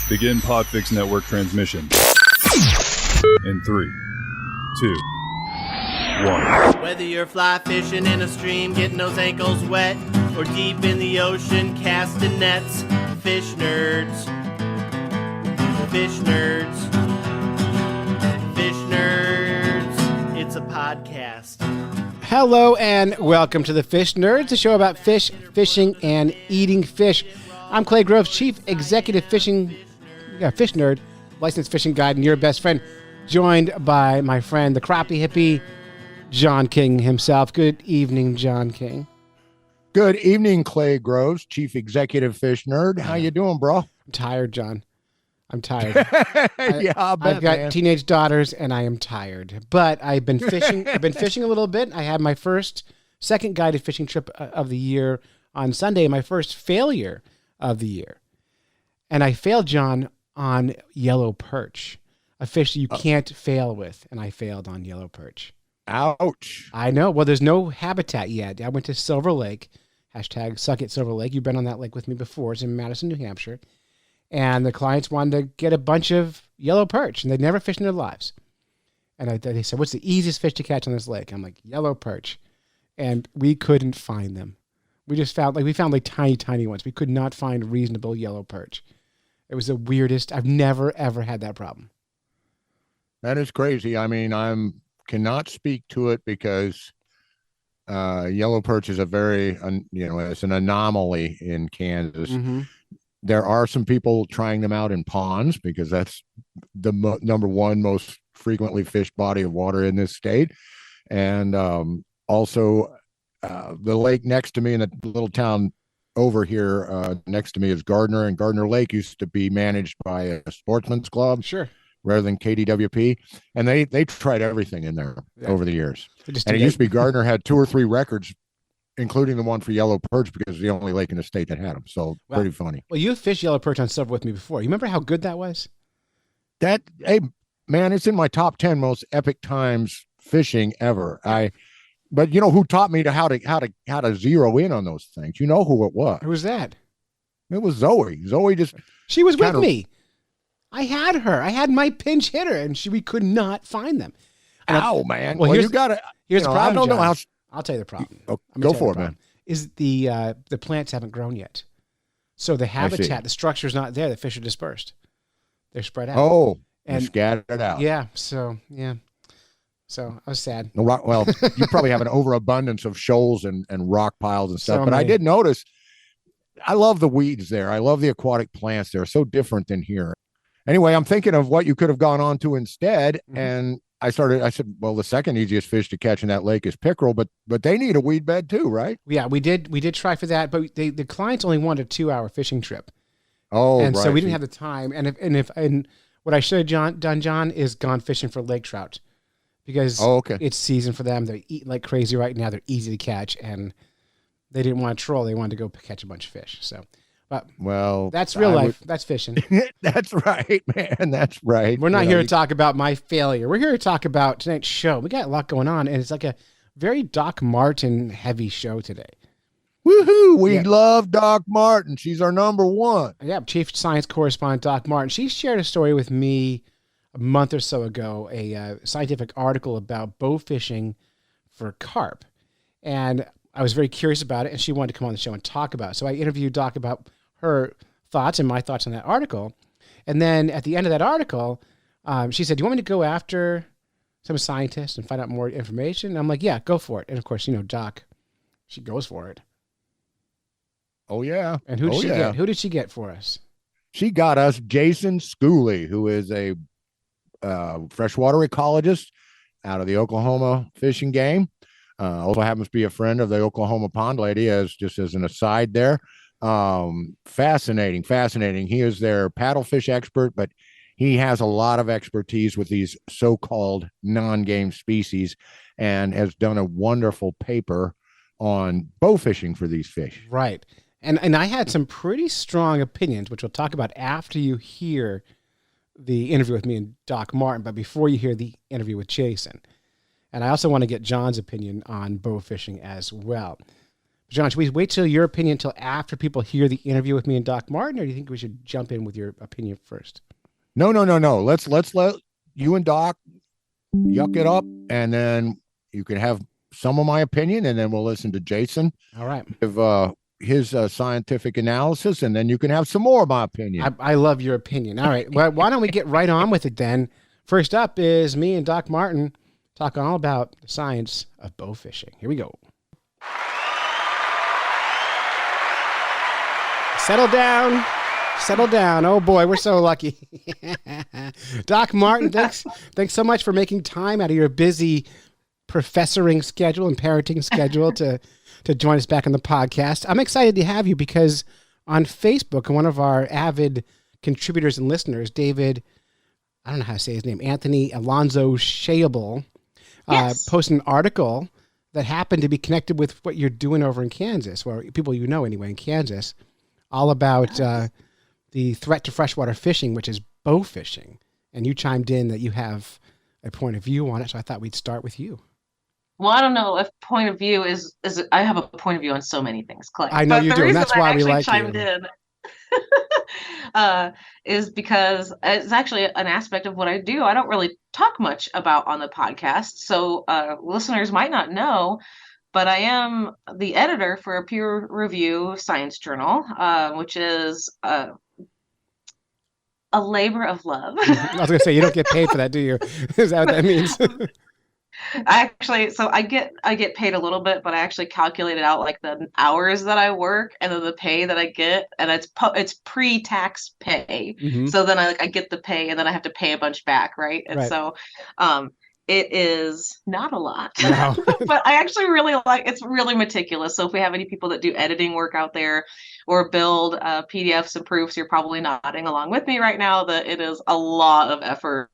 Begin Podfix Network transmission. In 3, 2, 1. Whether you're fly fishing in a stream, getting those ankles wet, or deep in the ocean casting nets, fish nerds. Fish nerds. Fish nerds. It's a podcast. Hello and welcome to the Fish Nerds, a show about fish, fishing, and eating fish. I'm Clay Groves, Chief Executive Fish Nerd, licensed fishing guide, and your best friend, joined by my friend, the crappie hippie, John King himself. Good evening, John King. Good evening, Clay Groves, Chief Executive Fish Nerd. How you doing, bro? I'm tired, John. I'm tired. I'll bet, I've got man. teenage daughters, and I am tired. But I've been fishing. I've been fishing a little bit. I had my second guided fishing trip of the year on Sunday. My first failure of the year, and I failed, John, on yellow perch, a fish you can't fail with, and I failed on yellow perch. Ouch. I know. Well, there's no habitat yet. I went to Silver Lake. Hashtag suck it, Silver Lake. You've been on that lake with me before. It's in Madison, New Hampshire. And the clients wanted to get a bunch of yellow perch, and they'd never fished in their lives. And they said, what's the easiest fish to catch on this lake? I'm like, yellow perch. And we couldn't find them. We found tiny, tiny ones. We could not find reasonable yellow perch. It was the weirdest. I've never, ever had that problem. That is crazy. I mean, cannot speak to it because yellow perch is it's an anomaly in Kansas. Mm-hmm. There are some people trying them out in ponds because that's the number one most frequently fished body of water in this state. And also the lake next to me in the little town over here next to me is Gardner, and Gardner Lake used to be managed by a sportsman's club. Sure. Rather than KDWP. And they tried everything in there over the years. And it used to be Gardner had 2 or 3 records, including the one for yellow perch, because it's the only lake in the state that had them. So pretty funny. Well, you fished yellow perch on Silver with me before. You remember how good that was? Hey, man, it's in my top 10 most epic times fishing ever. But you know who taught me how to zero in on those things? You know who it was? Who was that? It was Zoe. She was with me. I had her. I had my pinch hitter, and we could not find them. Man. Well, you got to. Here's the problem. I don't know how. I'll tell you the problem. Go for it, man. Is the plants haven't grown yet, so the habitat, the structure is not there. The fish are dispersed. They're spread out. Oh, and scattered out. Yeah. So I was sad. Well, you probably have an overabundance of shoals and rock piles and stuff. So but many. I did notice. I love the weeds there. I love the aquatic plants. They're so different than here. Anyway, I'm thinking of what you could have gone on to instead. Mm-hmm. And I said, well, the second easiest fish to catch in that lake is pickerel, but they need a weed bed too, right? Yeah, we did try for that, but the clients only wanted a 2-hour fishing trip. Oh, and right. so we didn't have the time. And what I should have done, John, is gone fishing for lake trout, because it's season for them. They're eating like crazy right now. They're easy to catch, and they didn't want to troll. They wanted to go catch a bunch of fish. So. Well, that's real life. That's fishing. That's right, man. That's right. We're not here to talk about my failure. We're here to talk about tonight's show. We got a lot going on, and it's like a very Doc Martin heavy show today. Woohoo! We love Doc Martin. She's our number one. Yeah, Chief Science Correspondent Doc Martin. She shared a story with me a month or so ago, a scientific article about bow fishing for carp. And I was very curious about it, and she wanted to come on the show and talk about it. So I interviewed Doc about her thoughts and my thoughts on that article. And then at the end of that article, she said, do you want me to go after some scientists and find out more information? And I'm like, yeah, go for it. And of course, Doc, she goes for it. Oh, yeah. And who did she get? Who did she get for us? She got us Jason Schooley, who is a freshwater ecologist out of the Oklahoma fishing game. Also happens to be a friend of the Oklahoma pond lady, as an aside there. Fascinating. He is their paddlefish expert, but he has a lot of expertise with these so-called non-game species and has done a wonderful paper on bow fishing for these fish. Right. And I had some pretty strong opinions, which we'll talk about after you hear the interview with me and Doc Martin, but before you hear the interview with Jason. And I also want to get John's opinion on bow fishing as well. John, should we wait till your opinion till after people hear the interview with me and Doc Martin, or do you think we should jump in with your opinion first? No. Let's let you and Doc yuck it up, and then you can have some of my opinion, and then we'll listen to Jason. All right. Give his scientific analysis, and then you can have some more of my opinion. I love your opinion. All right. Well, why don't we get right on with it then? First up is me and Doc Martin talking all about the science of bow fishing. Here we go. Settle down. Settle down. Oh boy, we're so lucky. Doc Martin, thanks so much for making time out of your busy professoring schedule and parenting schedule to join us back on the podcast. I'm excited to have you because on Facebook, one of our avid contributors and listeners, David, I don't know how to say his name, Anthony Alonzo Shable, posted an article that happened to be connected with what you're doing over in Kansas, or people you know anyway in Kansas, all about the threat to freshwater fishing, which is bow fishing. And you chimed in that you have a point of view on it, so I thought we'd start with you. Well, I don't know if point of view is I have a point of view on so many things, Clay. I know you do, and that's why we like chimed you. In is because it's actually an aspect of what I do. I don't really talk much about on the podcast, so listeners might not know, but I am the editor for a peer review science journal, which is a labor of love. I was going to say, you don't get paid for that, do you? Is that what that means? So I get paid a little bit, but I actually calculated out like the hours that I work and then the pay that I get, and it's pre-tax pay. Mm-hmm. So then I get the pay, and then I have to pay a bunch back, right? And so it is not a lot, No. but I actually really it's really meticulous. So if we have any people that do editing work out there or build PDFs and proofs, you're probably nodding along with me right now that it is a lot of effort.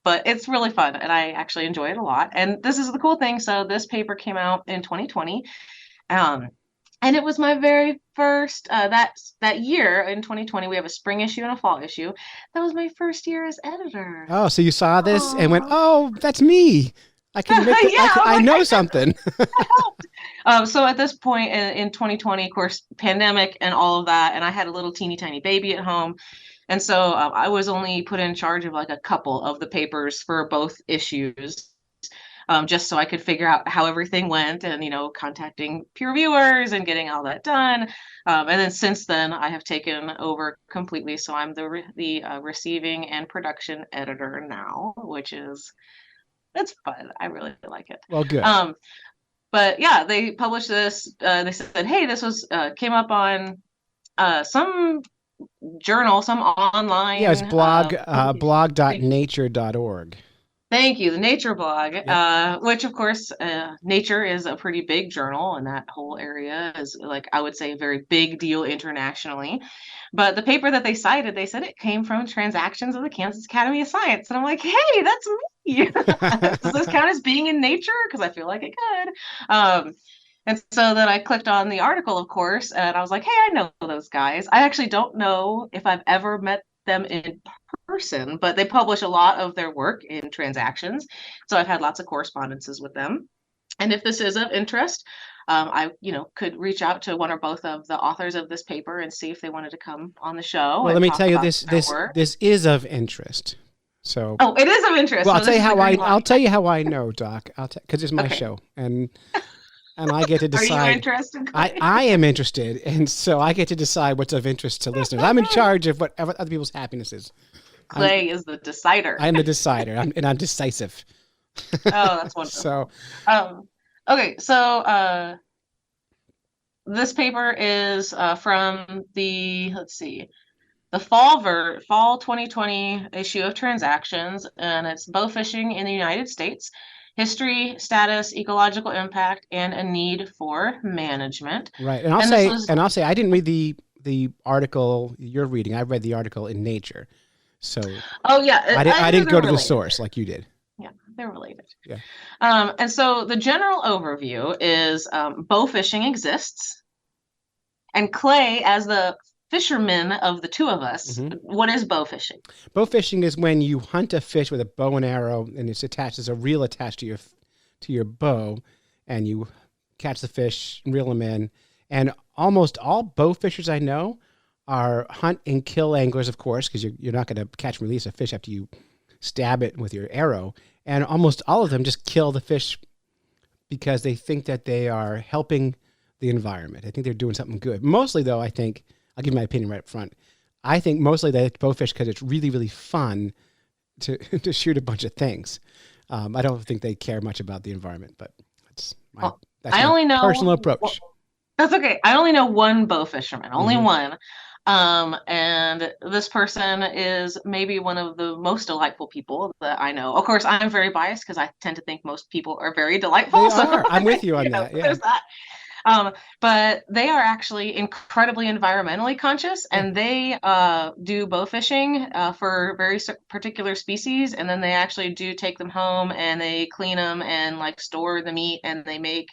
But it's really fun, and I actually enjoy it a lot. And this is the cool thing. So this paper came out in 2020, and it was my very first, that year in 2020, we have a spring issue and a fall issue. That was my first year as editor. Oh, so you saw this and went, oh, that's me. I can make it, I know something. So at this point in 2020, of course, pandemic and all of that, and I had a little teeny tiny baby at home. And so I was only put in charge of like a couple of the papers for both issues, just so I could figure out how everything went and, contacting peer reviewers and getting all that done. And then since then, I have taken over completely. So I'm the receiving and production editor now, it's fun. I really like it. Well, good. But yeah, they published this. They said, hey, this was came up on some journal, some online. Yeah, it's blog.nature.org. Thank you, the Nature blog, which of course, Nature is a pretty big journal, and that whole area is, like, I would say, a very big deal internationally. But the paper that they cited, they said it came from Transactions of the Kansas Academy of Science, and I'm like, hey, that's me. Does this count as being in Nature? Because I feel like it could. And so then I clicked on the article, of course, and I was like, hey, I know those guys. I actually don't know if I've ever met them in person, but they publish a lot of their work in Transactions. So I've had lots of correspondences with them. And if this is of interest, I could reach out to one or both of the authors of this paper and see if they wanted to come on the show. Well, let me tell you, this is of interest. So it is of interest. Well, I'll tell you how I know, Doc. Because it's my show, and I get to decide. Are you interested? I am interested, and so I get to decide what's of interest to listeners. I'm in charge of whatever other people's happiness is. Clay is the decider. I'm the decider, and I'm decisive. Oh, that's wonderful. So, okay, so this paper is from the fall 2020 issue of Transactions, and it's bow fishing in the United States. History, status, ecological impact, and a need for management. Right, and I'll say I didn't read the article you're reading. I read the article in Nature, so I didn't go to the source like you did. Yeah, they're related. Yeah, and so the general overview is bow fishing exists, and Clay, as the fisherman of the two of us, what is bow fishing? Bow fishing is when you hunt a fish with a bow and arrow, and it's attached as a reel attached to your bow, and you catch the fish, reel them in. And almost all bow fishers I know are hunt and kill anglers, of course, because you're not going to catch and release a fish after you stab it with your arrow. And almost all of them just kill the fish because they think that they are helping the environment. I think they're doing something good. Mostly, though, I think, I'll give you my opinion right up front. I think mostly they bow fish because it's really, really fun to to shoot a bunch of things. I don't think they care much about the environment, but that's my personal approach. That's okay. I only know one bow fisherman, only one. And this person is maybe one of the most delightful people that I know. Of course, I'm very biased because I tend to think most people are very delightful. They are. I'm with you on that. Yeah. There's that. But they are actually incredibly environmentally conscious, and they do bow fishing for very particular species, and then they actually do take them home and they clean them and like store the meat, and they make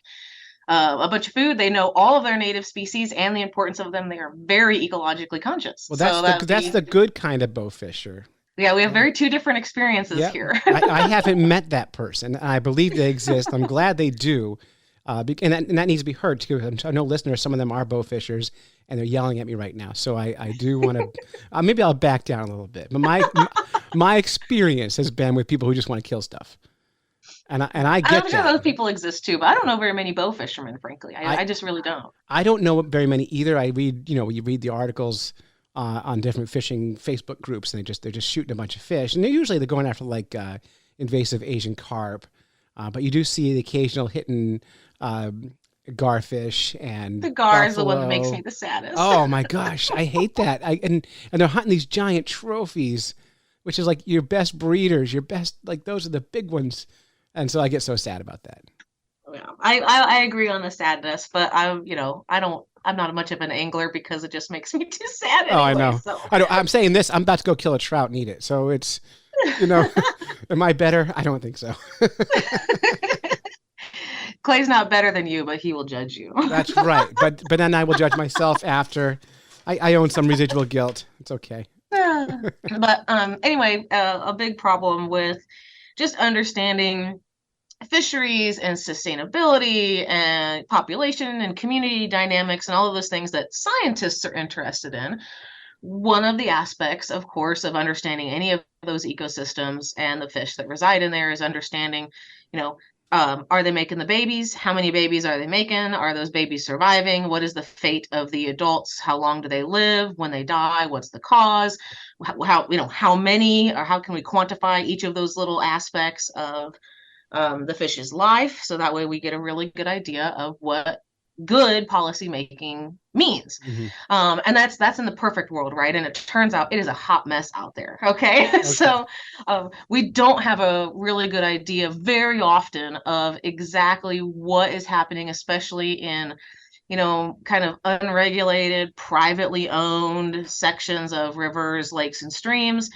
a bunch of food. They know all of their native species and the importance of them. They are very ecologically conscious. Well, that's the good kind of bow fisher. Yeah, we have two different experiences here. I haven't met that person. I believe they exist. I'm glad they do. And that needs to be heard too. I know listeners, some of them are bow fishers, and they're yelling at me right now. So I do want to, maybe I'll back down a little bit. But my experience has been with people who just want to kill stuff. And I get I'm sure those people exist too, but I don't know very many bow fishermen, frankly. I just really don't. I don't know very many either. I read, you read the articles on different fishing Facebook groups, and they're just shooting a bunch of fish, and they're going after like invasive Asian carp. But you do see the occasional hitting garfish, and the gar is the one that makes me the saddest. Oh my gosh, I hate that. And they're hunting these giant trophies, which is like your best breeders, your best, like those are the big ones. And so I get so sad about that. Yeah, I agree on the sadness, but I'm not much of an angler because it just makes me too sad. Anyway, I know. So. I'm saying this. I'm about to go kill a trout and eat it. So it's, am I better? I don't think so. Clay's not better than you, but he will judge you. That's right. But then I will judge myself after. I own some residual guilt. It's okay. But anyway, a big problem with just understanding fisheries and sustainability and population and community dynamics and all of those things that scientists are interested in. One of the aspects, of course, of understanding any of those ecosystems and the fish that reside in there is understanding, are they making the babies? How many babies are they making? Are those babies surviving? What is the fate of the adults? How long do they live? When they die, what's the cause? How many, or how can we quantify each of those little aspects of the fish's life? So that way we get a really good idea of what good policy making means. Mm-hmm. And that's in the perfect world, right? And it turns out it is a hot mess out there. Okay. So we don't have a really good idea very often of exactly what is happening, especially in kind of unregulated, privately owned sections of rivers, lakes, and streams.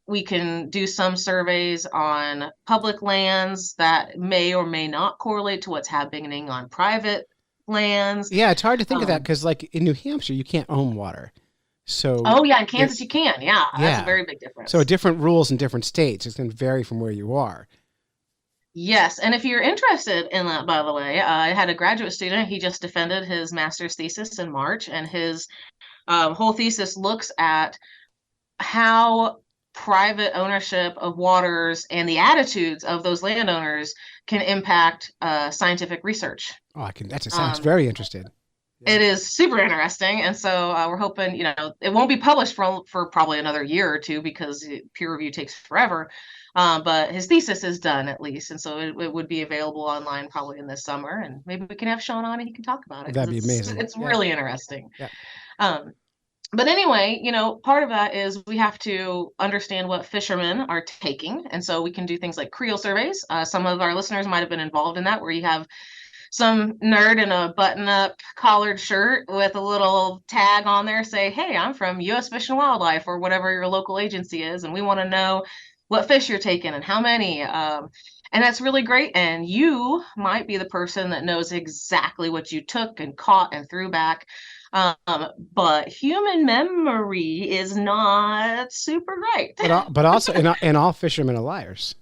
We can do some surveys on public lands that may or may not correlate to what's happening on private lands. Yeah, it's hard to think of that because, like in New Hampshire, you can't own water. So. Oh yeah, in Kansas you can. Yeah, that's a very big difference. So different rules in different states. It's going to vary from where you are. Yes, and if you're interested in that, by the way, I had a graduate student. He just defended his master's thesis in March, and his whole thesis looks at how private ownership of waters and the attitudes of those landowners can impact scientific research. Oh, that sounds very interesting. It is super interesting, and so we're hoping, it won't be published for probably another year or two because peer review takes forever. But his thesis is done at least, and so it would be available online probably in this summer, and maybe we can have Sean on and he can talk about it. That'd be amazing. It's really interesting. Yeah. But anyway, part of that is we have to understand what fishermen are taking. And so we can do things like creel surveys. Some of our listeners might have been involved in that, where you have some nerd in a button-up collared shirt with a little tag on there say, hey, I'm from U.S. Fish and Wildlife or whatever your local agency is, and we want to know what fish you're taking and how many. And that's really great. And you might be the person that knows exactly what you took and caught and threw back. But human memory is not super great. But also, and all fishermen are liars.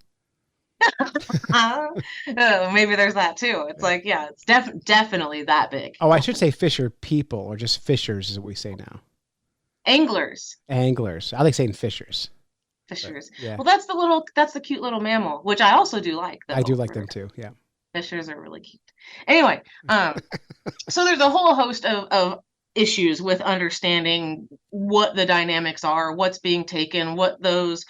Maybe there's that too. It's like, yeah, it's definitely that big. Oh, I should say fisher people or just fishers is what we say now. Anglers. Anglers. I like saying fishers. Fishers. Yeah. Well, that's the cute little mammal, which I also do like. I do like them too. Yeah. Fishers are really cute. Anyway, so there's a whole host of issues with understanding what the dynamics are, what's being taken, what those,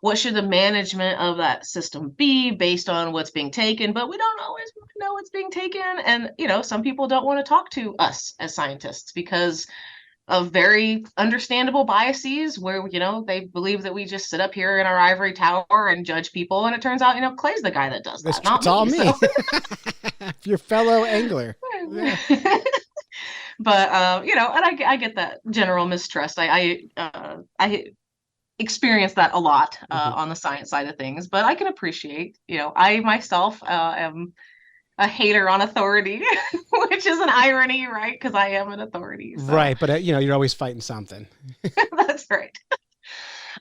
what should the management of that system be based on what's being taken, but we don't always know what's being taken. And, some people don't want to talk to us as scientists because of very understandable biases where, they believe that we just sit up here in our ivory tower and judge people. And it turns out, Clay's the guy that does that. It's all me. So. Your fellow angler. Yeah. But, and I get that general mistrust. I experience that a lot on the science side of things, but I can appreciate, I myself am a hater on authority, which is an irony, right? Because I am an authority. So. Right, but you're always fighting something. That's right.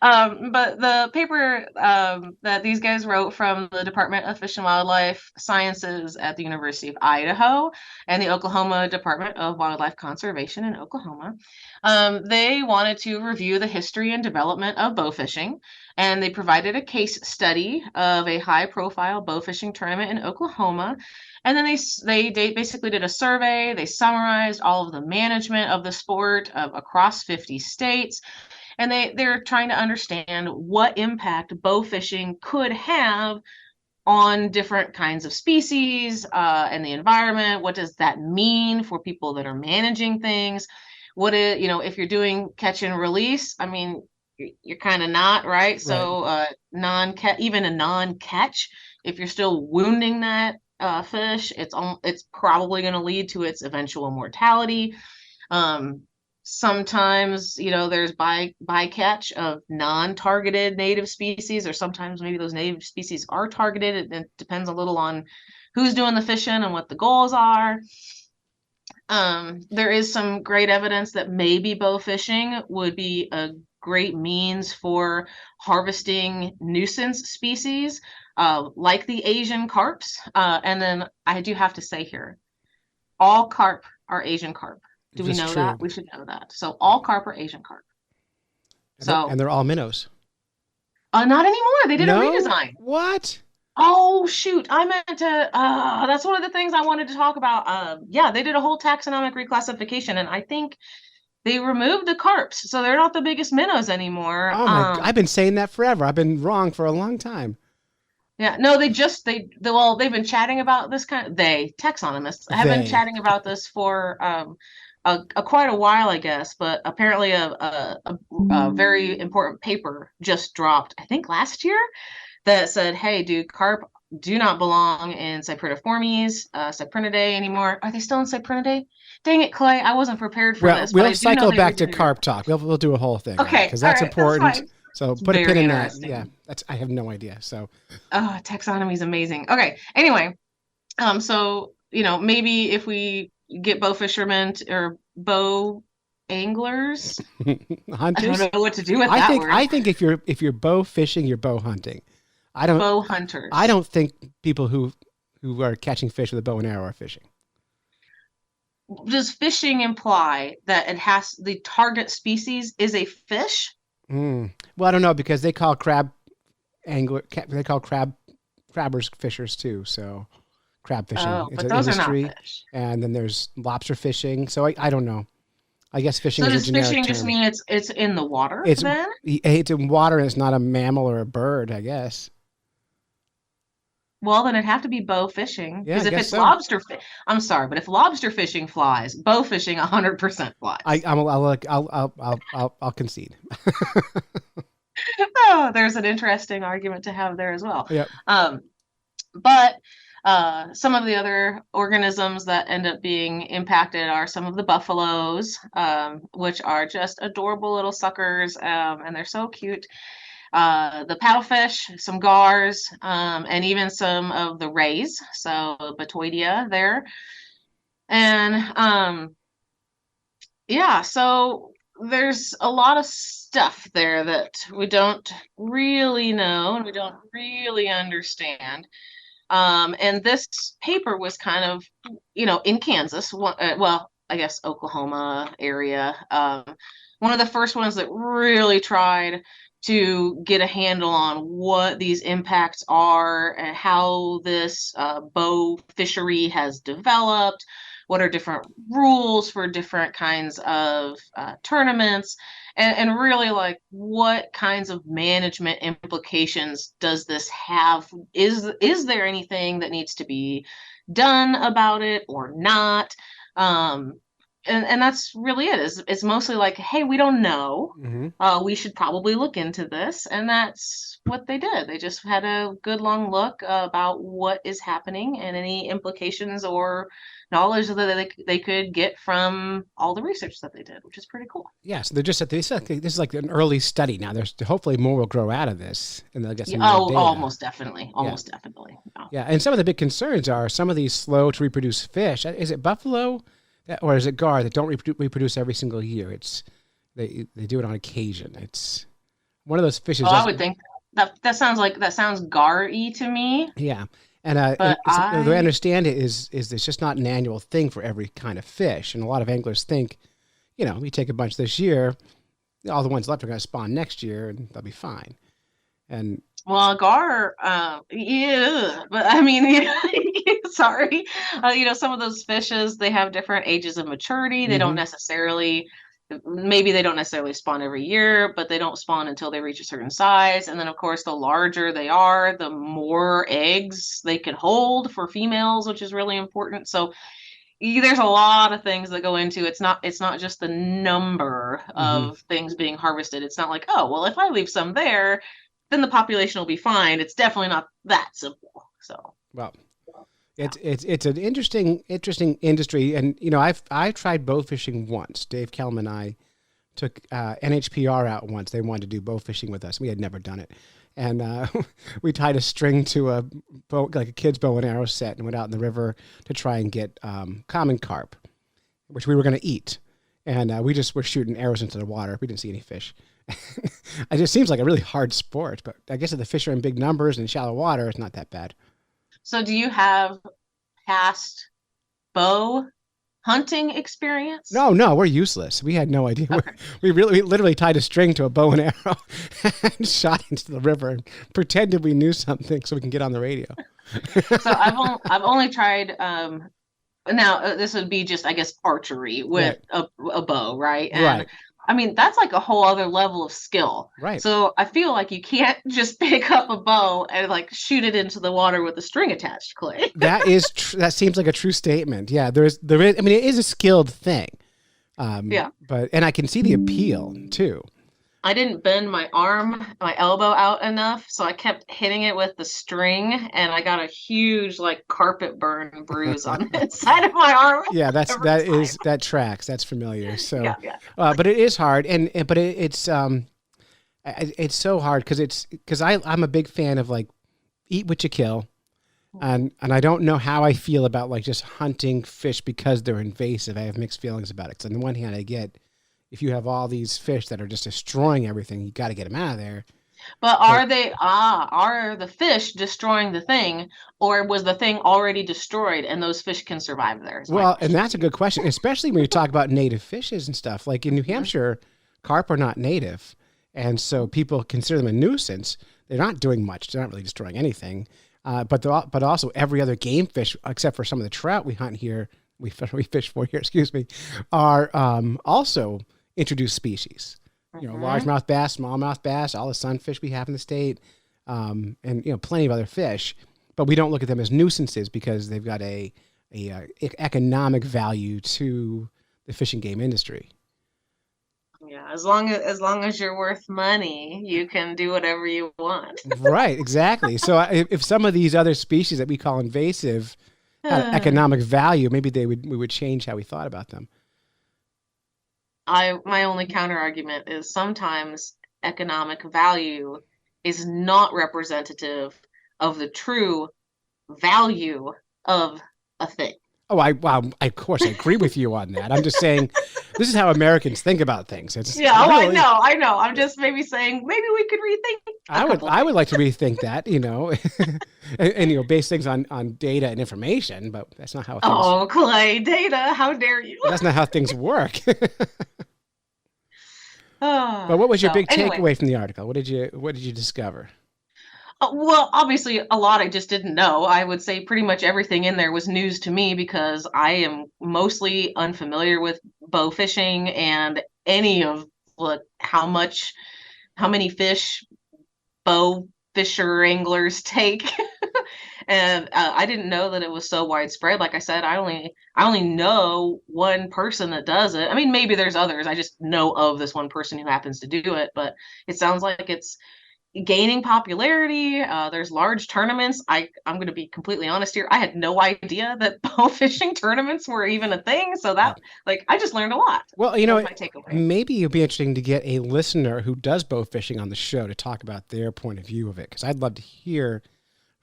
But the paper that these guys wrote from the Department of Fish and Wildlife Sciences at the University of Idaho and the Oklahoma Department of Wildlife Conservation in Oklahoma, they wanted to review the history and development of bow fishing, and they provided a case study of a high-profile bow fishing tournament in Oklahoma. And then they basically did a survey. They summarized all of the management of the sport across 50 states. And they're trying to understand what impact bow fishing could have on different kinds of species and the environment. What does that mean for people that are managing things? If you're doing catch and release, I mean, you're kind of not, right? So even a non-catch, if you're still wounding that fish, it's probably going to lead to its eventual mortality. Sometimes, there's bycatch of non-targeted native species, or sometimes maybe those native species are targeted. It depends a little on who's doing the fishing and what the goals are. There is some great evidence that maybe bow fishing would be a great means for harvesting nuisance species, like the Asian carps. And then I do have to say here, all carp are Asian carp. Do we know that? We should know that. So all carp are Asian carp. And they're all minnows. Not anymore. They did a redesign. What? Oh, shoot. I meant to, that's one of the things I wanted to talk about. Yeah, they did a whole taxonomic reclassification, and I think they removed the carps. So they're not the biggest minnows anymore. Oh my, I've been saying that forever. I've been wrong for a long time. Yeah, no, they've been chatting about this taxonomists have been chatting about this for, quite a while, I guess, but apparently a very important paper just dropped, I think last year, that said, hey, carp do not belong in Cypriniformes, Cyprinidae anymore. Are they still in Cyprinidae? Dang it, Clay, I wasn't prepared for this. We'll cycle back to carp talk. We'll do a whole thing. Okay. Because that's important. That's so put a pin in that. Yeah, I have no idea. So. Oh, taxonomy is amazing. Okay. Anyway, so, maybe if we get bow fishermen or bow anglers, hunters. I don't know what to do with that word. I think if you're bow fishing, you're bow hunting. Bow hunters. I don't think people who are catching fish with a bow and arrow are fishing. Does fishing imply that the target species is a fish? Well, I don't know, because they call crabbers fishers too. So crab fishing is an industry, are not fish. And then there's lobster fishing. So I don't know. I guess fishing. So is a generic fishing term. just mean it's in the water? It's in water, and it's not a mammal or a bird, I guess. Well, then it'd have to be bow fishing, because if it's lobster I'm sorry, but if lobster fishing flies, bow fishing 100% flies. I'll concede. Oh, there's an interesting argument to have there as well. Yep. But some of the other organisms that end up being impacted are some of the buffaloes, which are just adorable little suckers, and they're so cute. The paddlefish, some gars, and even some of the rays, so Batoidea there. And so there's a lot of stuff there that we don't really know and we don't really understand. And this paper was kind of, in Kansas, well, I guess Oklahoma area. One of the first ones that really tried to get a handle on what these impacts are and how this bow fishery has developed, what are different rules for different kinds of tournaments, and really like what kinds of management implications does this have? Is there anything that needs to be done about it or not? And that's really it. It's mostly like, hey, we don't know. We should probably look into this, and that's what they did. They just had a good long look about what is happening and any implications or knowledge that they could get from all the research that they did, which is pretty cool. Yeah, so they're just at this is like an early study now. There's hopefully more will grow out of this, and they'll get some more data. Almost definitely. Yeah, and some of the big concerns are some of these slow to reproduce fish. Is it buffalo, or is it gar that don't reproduce every single year? It's they do it on occasion. It's one of those fishes. I would think that sounds gar-y to me. Yeah. And the way I understand it is it's just not an annual thing for every kind of fish. And a lot of anglers think, we take a bunch this year, all the ones left are going to spawn next year, and they'll be fine. And well, gar, yeah, but I mean, sorry, some of those fishes, they have different ages of maturity. They don't necessarily. Maybe they don't necessarily spawn every year, but they don't spawn until they reach a certain size. And then, of course, the larger they are, the more eggs they can hold for females, which is really important. So there's a lot of things that go into it's not just the number of things being harvested. It's not like, oh, well, if I leave some there, then the population will be fine. It's definitely not that simple. So well. It's an interesting industry, and I tried bow fishing once. Dave Kellum and I took NHPR out once. They wanted to do bow fishing with us. We had never done it, and we tied a string to a bow, like a kid's bow and arrow set, and went out in the river to try and get common carp, which we were going to eat, and we just were shooting arrows into the water. We didn't see any fish. It just seems like a really hard sport, but I guess if the fish are in big numbers and in shallow water, it's not that bad. So do you have past bow hunting experience? No, we're useless. We had no idea. Okay. We literally tied a string to a bow and arrow and shot into the river and pretended we knew something so we can get on the radio. So I've only tried, now this would be just, I guess, archery with a bow, right? And right. I mean, that's like a whole other level of skill. Right. So I feel like you can't just pick up a bow and like shoot it into the water with a string attached, Clay. That seems like a true statement. Yeah, there is. I mean, it is a skilled thing. Yeah. And I can see the appeal too. I didn't bend my elbow out enough, so I kept hitting it with the string, and I got a huge like carpet burn bruise on the side of my arm. Yeah, that tracks. That's familiar. So, yeah. But it is hard, but it's so hard because I'm a big fan of like eat what you kill, and I don't know how I feel about like just hunting fish because they're invasive. I have mixed feelings about it. 'Cause on the one hand, I get. If you have all these fish that are just destroying everything, you got to get them out of there. But are the fish destroying the thing, or was the thing already destroyed and those fish can survive there? Well, and that's a good question, especially when you talk about native fishes and stuff. Like in New Hampshire, carp are not native, and so people consider them a nuisance. They're not doing much. They're not really destroying anything. But also every other game fish, except for some of the trout we hunt here, we fish for here, are also introduced species. Largemouth bass, smallmouth bass, all the sunfish we have in the state, and plenty of other fish. But we don't look at them as nuisances because they've got a economic value to the fishing game industry. Yeah, as long as you're worth money, you can do whatever you want. Right, exactly. So if some of these other species that we call invasive had economic value, maybe we would change how we thought about them. My only counter argument is sometimes economic value is not representative of the true value of a thing. Oh, of course, I agree with you on that. I'm just saying, this is how Americans think about things. It's Yeah, oh, really... I know. I'm just maybe saying maybe we could rethink. I would like to rethink that, and base things on data and information, but that's not how. Things, oh, Clay, data! How dare you? That's not how things work. But what was your big takeaway from the article? What did you discover? Well, obviously, a lot I just didn't know. I would say pretty much everything in there was news to me because I am mostly unfamiliar with bow fishing and any of how many fish bow fisher anglers take. And I didn't know that it was so widespread. Like I said, I only know one person that does it. I mean, maybe there's others. I just know of this one person who happens to do it, but it sounds like it's gaining popularity. There's large tournaments. I'm going to be completely honest here. I had no idea that bow fishing tournaments were even a thing. So that, I just learned a lot. Well, my takeaway. Maybe it'd be interesting to get a listener who does bow fishing on the show to talk about their point of view of it. Because I'd love to hear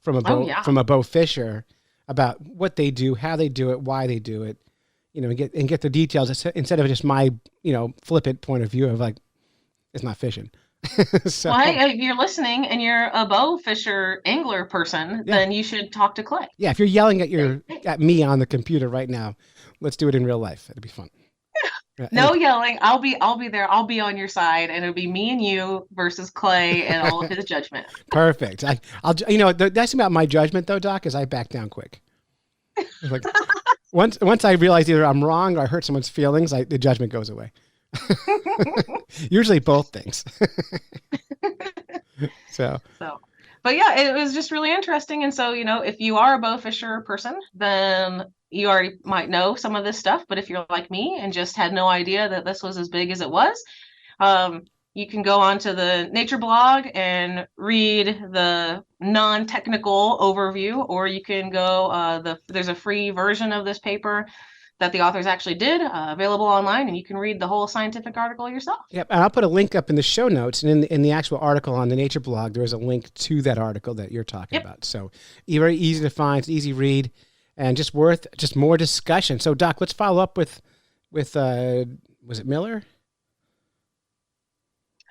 from a bow fisher about what they do, how they do it, why they do it, and get the details instead of just my, flippant point of view of it's not fishing. So, well, hey, if you're listening and you're a bow fisher angler person, then you should talk to Clay. Yeah, if you're yelling at me on the computer right now, let's do it in real life. It'd be fun. No yelling. I'll be there. I'll be on your side, and it'll be me and you versus Clay and all of his judgment. Perfect. I'll. The nice thing about my judgment, though, Doc, is I back down quick. Once I realize either I'm wrong or I hurt someone's feelings, the judgment goes away. Usually both things. So but yeah, it was just really interesting. And so, if you are a bow fisher person, then you already might know some of this stuff. But if you're like me and just had no idea that this was as big as it was, you can go onto the Nature blog and read the non-technical overview, or you can go, there's a free version of this paper that the authors actually did, available online, and you can read the whole scientific article yourself. Yep, and I'll put a link up in the show notes, and in the actual article on the Nature blog, there is a link to that article that you're talking about. So very easy to find, it's easy read, and just worth more discussion. So Doc, let's follow up with was it Miller?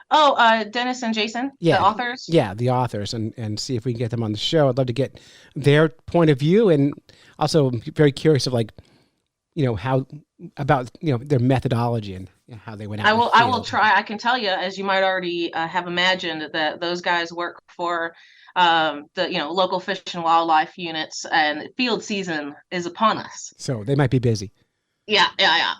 Oh, Dennis and Jason, the authors? Yeah, the authors, and see if we can get them on the show. I'd love to get their point of view, and also I'm very curious of how about their methodology and how they went out. I will try. I can tell you, as you might already have imagined, that those guys work for the local fish and wildlife units, and field season is upon us. So they might be busy. Yeah.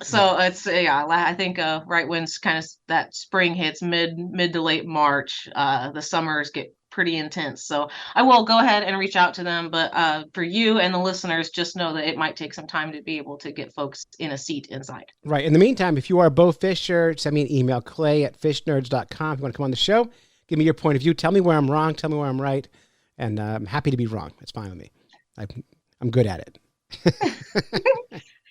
So it's I think right when kind of that spring hits mid to late March, the summers get pretty intense. So I will go ahead and reach out to them, but for you and the listeners, just know that it might take some time to be able to get folks in a seat inside. Right. In the meantime, if you are a bow fisher, send me an email, clay@fishnerds.com. If you want to come on the show, give me your point of view. Tell me where I'm wrong. Tell me where I'm right. And I'm happy to be wrong. It's fine with me. I'm good at it.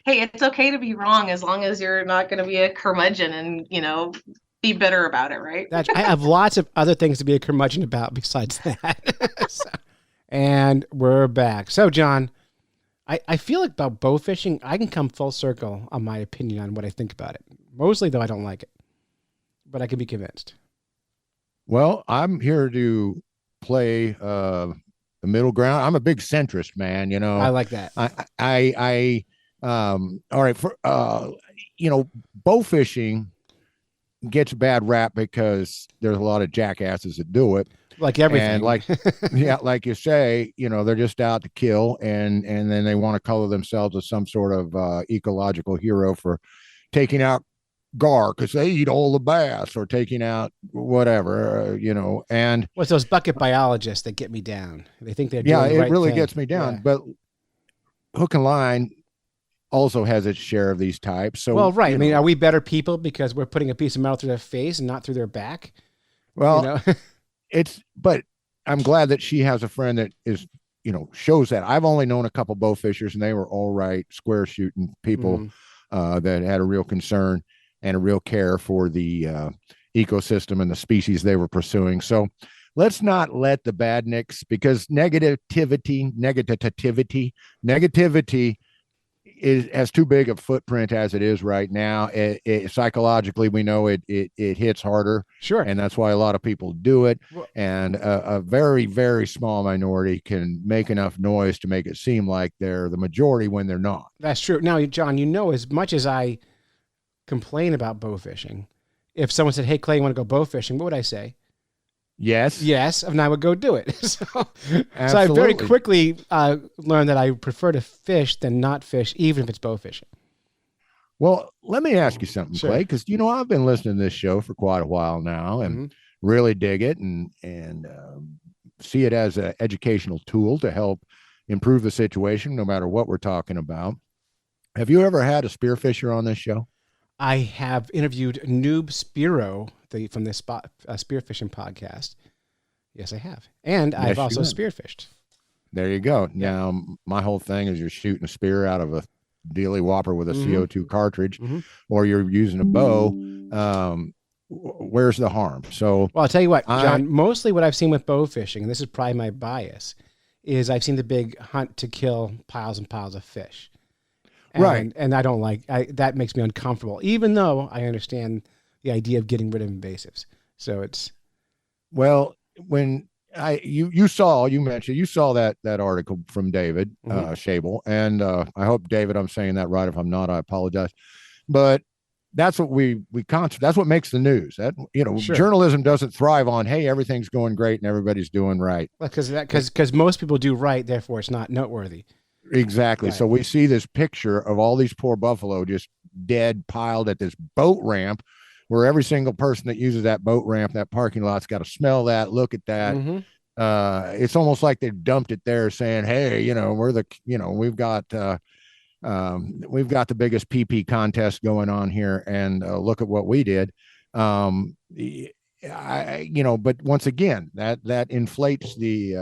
Hey, it's okay to be wrong as long as you're not going to be a curmudgeon and, be bitter about it, right? I have lots of other things to be a curmudgeon about besides that. And we're back. So, John, I feel like about bow fishing, I can come full circle on my opinion on what I think about it. Mostly, though, I don't like it. But I can be convinced. Well, I'm here to play the middle ground. I'm a big centrist, man. I like that. All right. For, bow fishing gets a bad rap because there's a lot of jackasses that do it. Like everything. And like you say, they're just out to kill. And then they want to color themselves as some sort of ecological hero for taking out gar because they eat all the bass, or taking out whatever, and it's those bucket biologists that get me down. They think they're doing the right it really thing. Gets me down. Yeah. But hook and line also has its share of these types. So, well, right. I mean, are we better people because we're putting a piece of metal through their face and not through their back? Well, but I'm glad that she has a friend that is, shows that. I've only known a couple bow fishers, and they were all right, square shooting people that had a real concern and a real care for the ecosystem and the species they were pursuing. So let's not let the badniks, because negativity it has too big a footprint as it is right now. Psychologically, we know it hits harder. Sure. And that's why a lot of people do it. Well, And a very, very small minority can make enough noise to make it seem like they're the majority when they're not. that's true. Now, John, as much as I complain about bow fishing, if someone said, "Hey, Clay, you want to go bow fishing?" What would I say? Yes. Yes, and I would go do it. So I very Absolutely. quickly learned that I prefer to fish than not fish, even if it's bow fishing. Well, let me ask you something, Sure. Clay, because I've been listening to this show for quite a while now, and Mhm. really dig it, and see it as an educational tool to help improve the situation, no matter what we're talking about. Have you ever had a spearfisher on this show? I have interviewed Noob Spiro from the spearfishing podcast. Yes, I have, and Yes, I've you also have. spearfished. There you go. Now, my whole thing is you're shooting a spear out of a dealy whopper with a Mhm. CO2 cartridge, Mhm. or you're using a bow. Where's the harm? So, Well, I'll tell you what, I- John. Mostly, what I've seen with bow fishing, and this is probably my bias, is I've seen the big hunt to kill piles and piles of fish. Right. And I don't that makes me uncomfortable, even though I understand the idea of getting rid of invasives. So it's well, when you mentioned you saw that article from David Shabel, and I hope, David, I'm saying that right. If I'm not, I apologize. But that's what that's what makes the news. That Sure. journalism doesn't thrive on, hey, everything's going great and everybody's doing right. because most people do right, therefore it's not noteworthy. Exactly. Right. So we see this picture of all these poor buffalo just dead, piled at this boat ramp, where every single person that uses that boat ramp, that parking lot's got to smell that, look at that. Mhm. It's almost like they dumped it there, saying, "Hey, we've got the biggest PP contest going on here, and look at what we did." But once again, that inflates the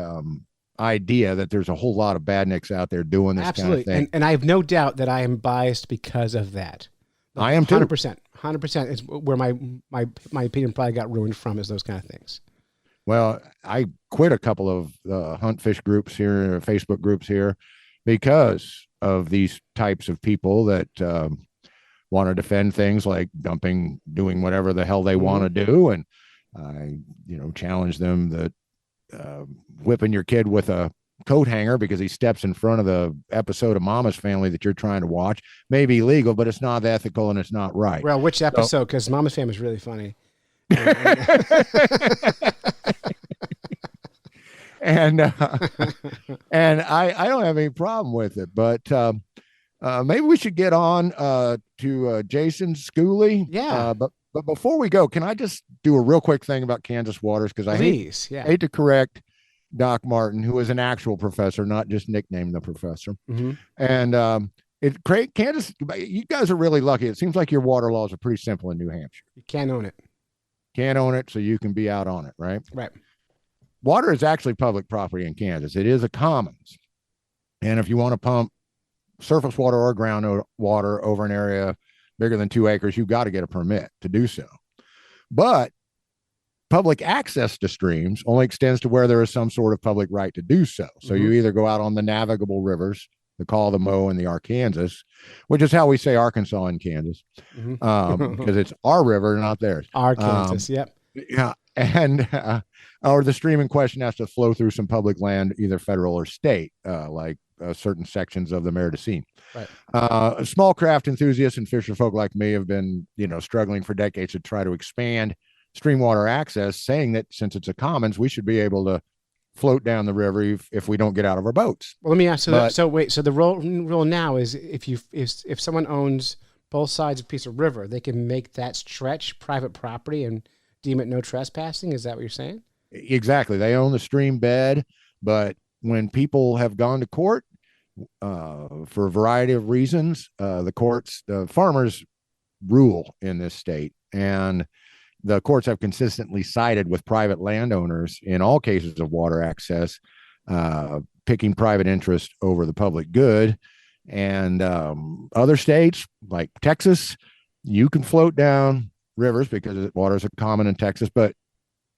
idea that there's a whole lot of badniks out there doing this Absolutely, kind of thing. and I have no doubt that I am biased because of that. I am too. 100%. 100% is where my opinion probably got ruined from, is those kind of things. Well, I quit a couple of hunt fish groups here, Facebook groups here, because of these types of people that want to defend things like dumping, doing whatever the hell they want to do. And I, challenge them that whipping your kid with a coat hanger because he steps in front of the episode of Mama's Family that you're trying to watch may be legal, but it's not ethical and it's not right. Well, which episode? Because Mama's Family is really funny. and I don't have any problem with it, but maybe we should get on to Jason Schooley. Yeah. But before we go, can I just do a real quick thing about Kansas waters? Because I hate to correct Doc Martin, who is an actual professor, not just nicknamed the professor. Mm-hmm. And Kansas, you guys are really lucky. It seems like your water laws are pretty simple in New Hampshire. You can't own it. Can't own it, so you can be out on it, right? Right. Water is actually public property in Kansas. It is a commons. And if you want to pump surface water or ground water over an area bigger than 2 acres, you've got to get a permit to do so. But public access to streams only extends to where there is some sort of public right to do so. So you either go out on the navigable rivers, the Call, the Mo, and the Arkansas, which is how we say Arkansas in Kansas, because it's our river, not theirs. Arkansas, yep. Yeah, and or the stream in question has to flow through some public land, either federal or state, like certain sections of the Meridocene. Right. Small craft enthusiasts and fisher folk like me have been, struggling for decades to try to expand stream water access, saying that since it's a commons, we should be able to float down the river if we don't get out of our boats. Well, let me ask. So the rule now is if someone owns both sides of a piece of river, they can make that stretch private property and deem it no trespassing. Is that what you're saying? Exactly. They own the stream bed, but when people have gone to court for a variety of reasons, the farmers rule in this state, and the courts have consistently sided with private landowners in all cases of water access, picking private interest over the public good. And other states like Texas, you can float down rivers because water is common in Texas. But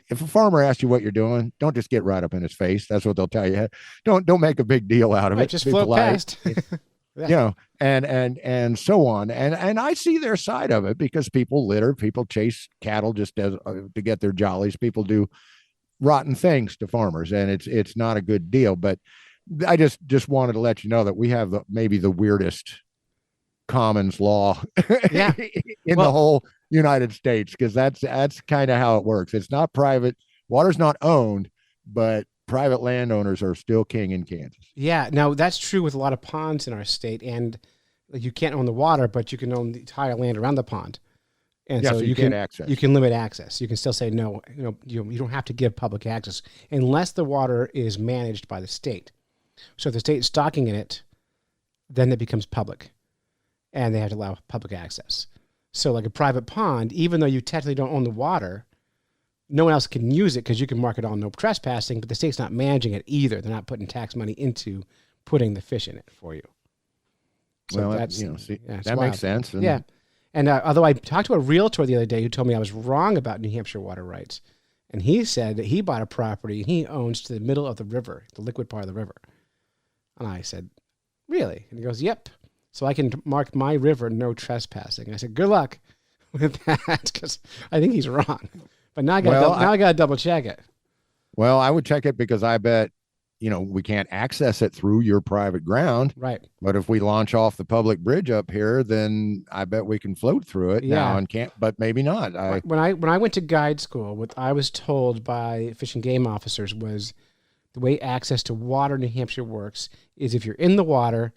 if a farmer asks you what you're doing, don't just get right up in his face. That's what they'll tell you. Don't make a big deal out of it. Just float past. Yeah. you know, and so on. And I see their side of it, because people litter, people chase cattle just as to get their jollies. People do rotten things to farmers, and it's not a good deal. But I just wanted to let you know that we have maybe the weirdest commons law Yeah. in the whole United States, because that's kind of how it works. It's not private. Water's not owned, but private landowners are still king in Kansas. Yeah. Now that's true with a lot of ponds in our state, and like, you can't own the water, but you can own the entire land around the pond. And Yeah, so so you can't can access. you can limit access. You can still say no. You don't have to give public access unless the water is managed by the state. So if the state is stocking in it, then it becomes public, and they have to allow public access. So like a private pond, even though you technically don't own the water, no one else can use it because you can mark it on no trespassing, but the state's not managing it either. They're not putting tax money into putting the fish in it for you. So Well, that's, that wild. makes sense. And Yeah. And although I talked to a realtor the other day who told me I was wrong about New Hampshire water rights, and he said that he bought a property he owns to the middle of the river, the liquid part of the river. And I said, really? And he goes, yep. So I can mark my river no trespassing. And I said, good luck with that, because I think he's wrong. But now I got to double check it. Well, I would check it, because I bet, we can't access it through your private ground. Right. But if we launch off the public bridge up here, then I bet we can float through it now, and can't, but maybe not. When I went to guide school, what I was told by Fish and Game officers was the way access to water in New Hampshire works is if you're in the water,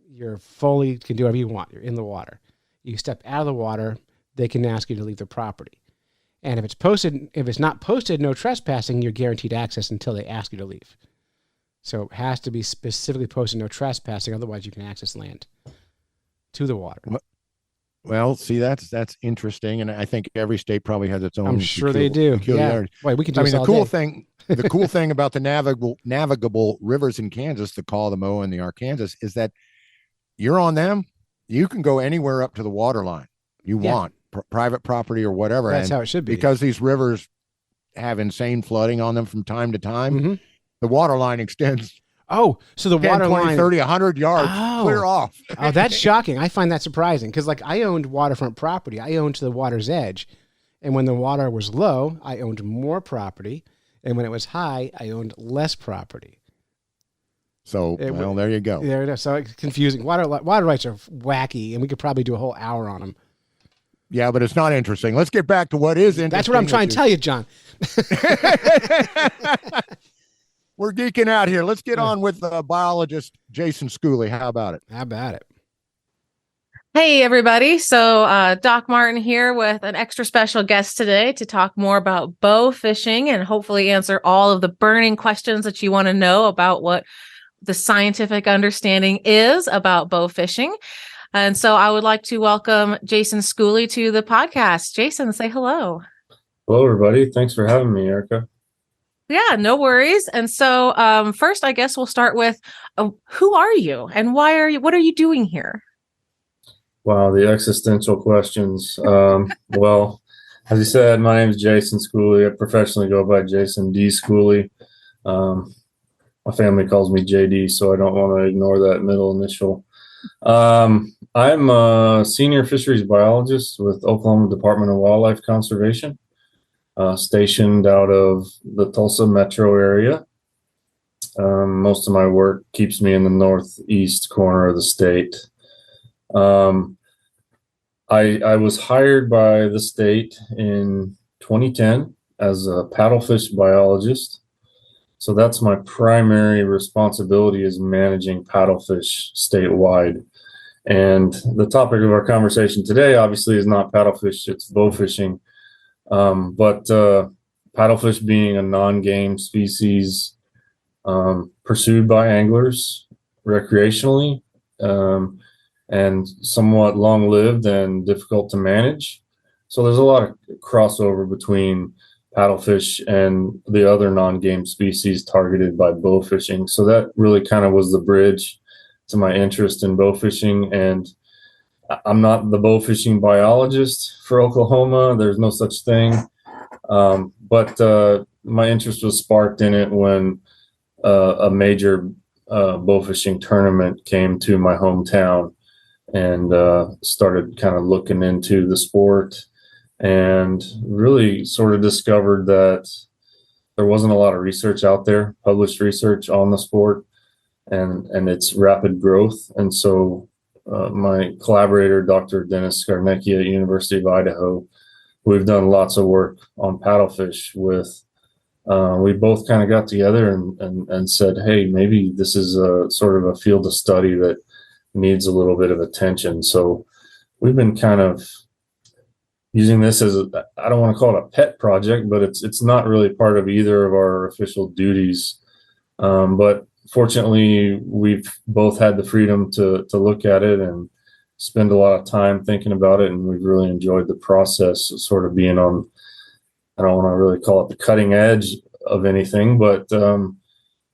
you're can do whatever you want. You're in the water. You step out of the water, they can ask you to leave the property. And if it's not posted, no trespassing, you're guaranteed access until they ask you to leave. So it has to be specifically posted, no trespassing. Otherwise, you can access land to the water. Well, see, that's interesting, and I think every state probably has its own. I'm sure they do. Peculiarity. Yeah. Wait, we can do. I mean, this the all cool day. thing, about the navigable rivers in Kansas, the Colorado and the Arkansas, is that you're on them. You can go anywhere up to the water line you want, private property or whatever. That's how it should be. Because these rivers have insane flooding on them from time to time. Mm-hmm. The water line extends. Oh, so the 10, water 20, line 30, 100 yards clear off. Oh, that's shocking. I find that surprising because, like, I owned waterfront property. I owned to the water's edge. And when the water was low, I owned more property. And when it was high, I owned less property. So, there you go. There it is. So it's confusing. Water rights are wacky, and we could probably do a whole hour on them. Yeah, but it's not interesting. Let's get back to what is interesting. That's what I'm trying to tell you, John. We're geeking out here. Let's get on with biologist Jason Schooley. How about it? How about it? Hey, everybody. So Doc Martin here with an extra special guest today to talk more about bow fishing and hopefully answer all of the burning questions that you want to know about what the scientific understanding is about bow fishing. And so I would like to welcome Jason Schooley to the podcast. Jason, say hello. Hello, everybody. Thanks for having me, Erica. Yeah, no worries. And so first, I guess we'll start with who are you and what are you doing here? Wow, the existential questions. Well, as you said, my name is Jason Schooley. I professionally go by Jason D. Schooley. My family calls me JD, so I don't want to ignore that middle initial. I'm a senior fisheries biologist with Oklahoma Department of Wildlife Conservation, stationed out of the Tulsa metro area. Most of my work keeps me in the northeast corner of the state. I was hired by the state in 2010 as a paddlefish biologist. So that's my primary responsibility, is managing paddlefish statewide. And the topic of our conversation today, obviously, is not paddlefish, it's bow fishing. But paddlefish being a non-game species pursued by anglers recreationally, and somewhat long-lived and difficult to manage. So there's a lot of crossover between paddlefish and the other non-game species targeted by bow fishing. So that really kind of was the bridge to my interest in bow fishing. And I'm not the bow fishing biologist for Oklahoma. There's no such thing. But my interest was sparked in it when a major bow fishing tournament came to my hometown, and started kind of looking into the sport, and really sort of discovered that there wasn't a lot of research out there, published research on the sport and its rapid growth. And so my collaborator, Dr. Dennis Skarnecki at University of Idaho, we've done lots of work on paddlefish with, we both kind of got together and said, hey, maybe this is a sort of a field of study that needs a little bit of attention. So we've been kind of using this as I don't want to call it a pet project, but it's not really part of either of our official duties. But fortunately, we've both had the freedom to look at it and spend a lot of time thinking about it, and we've really enjoyed the process of sort of being on, I don't want to really call it the cutting edge of anything, but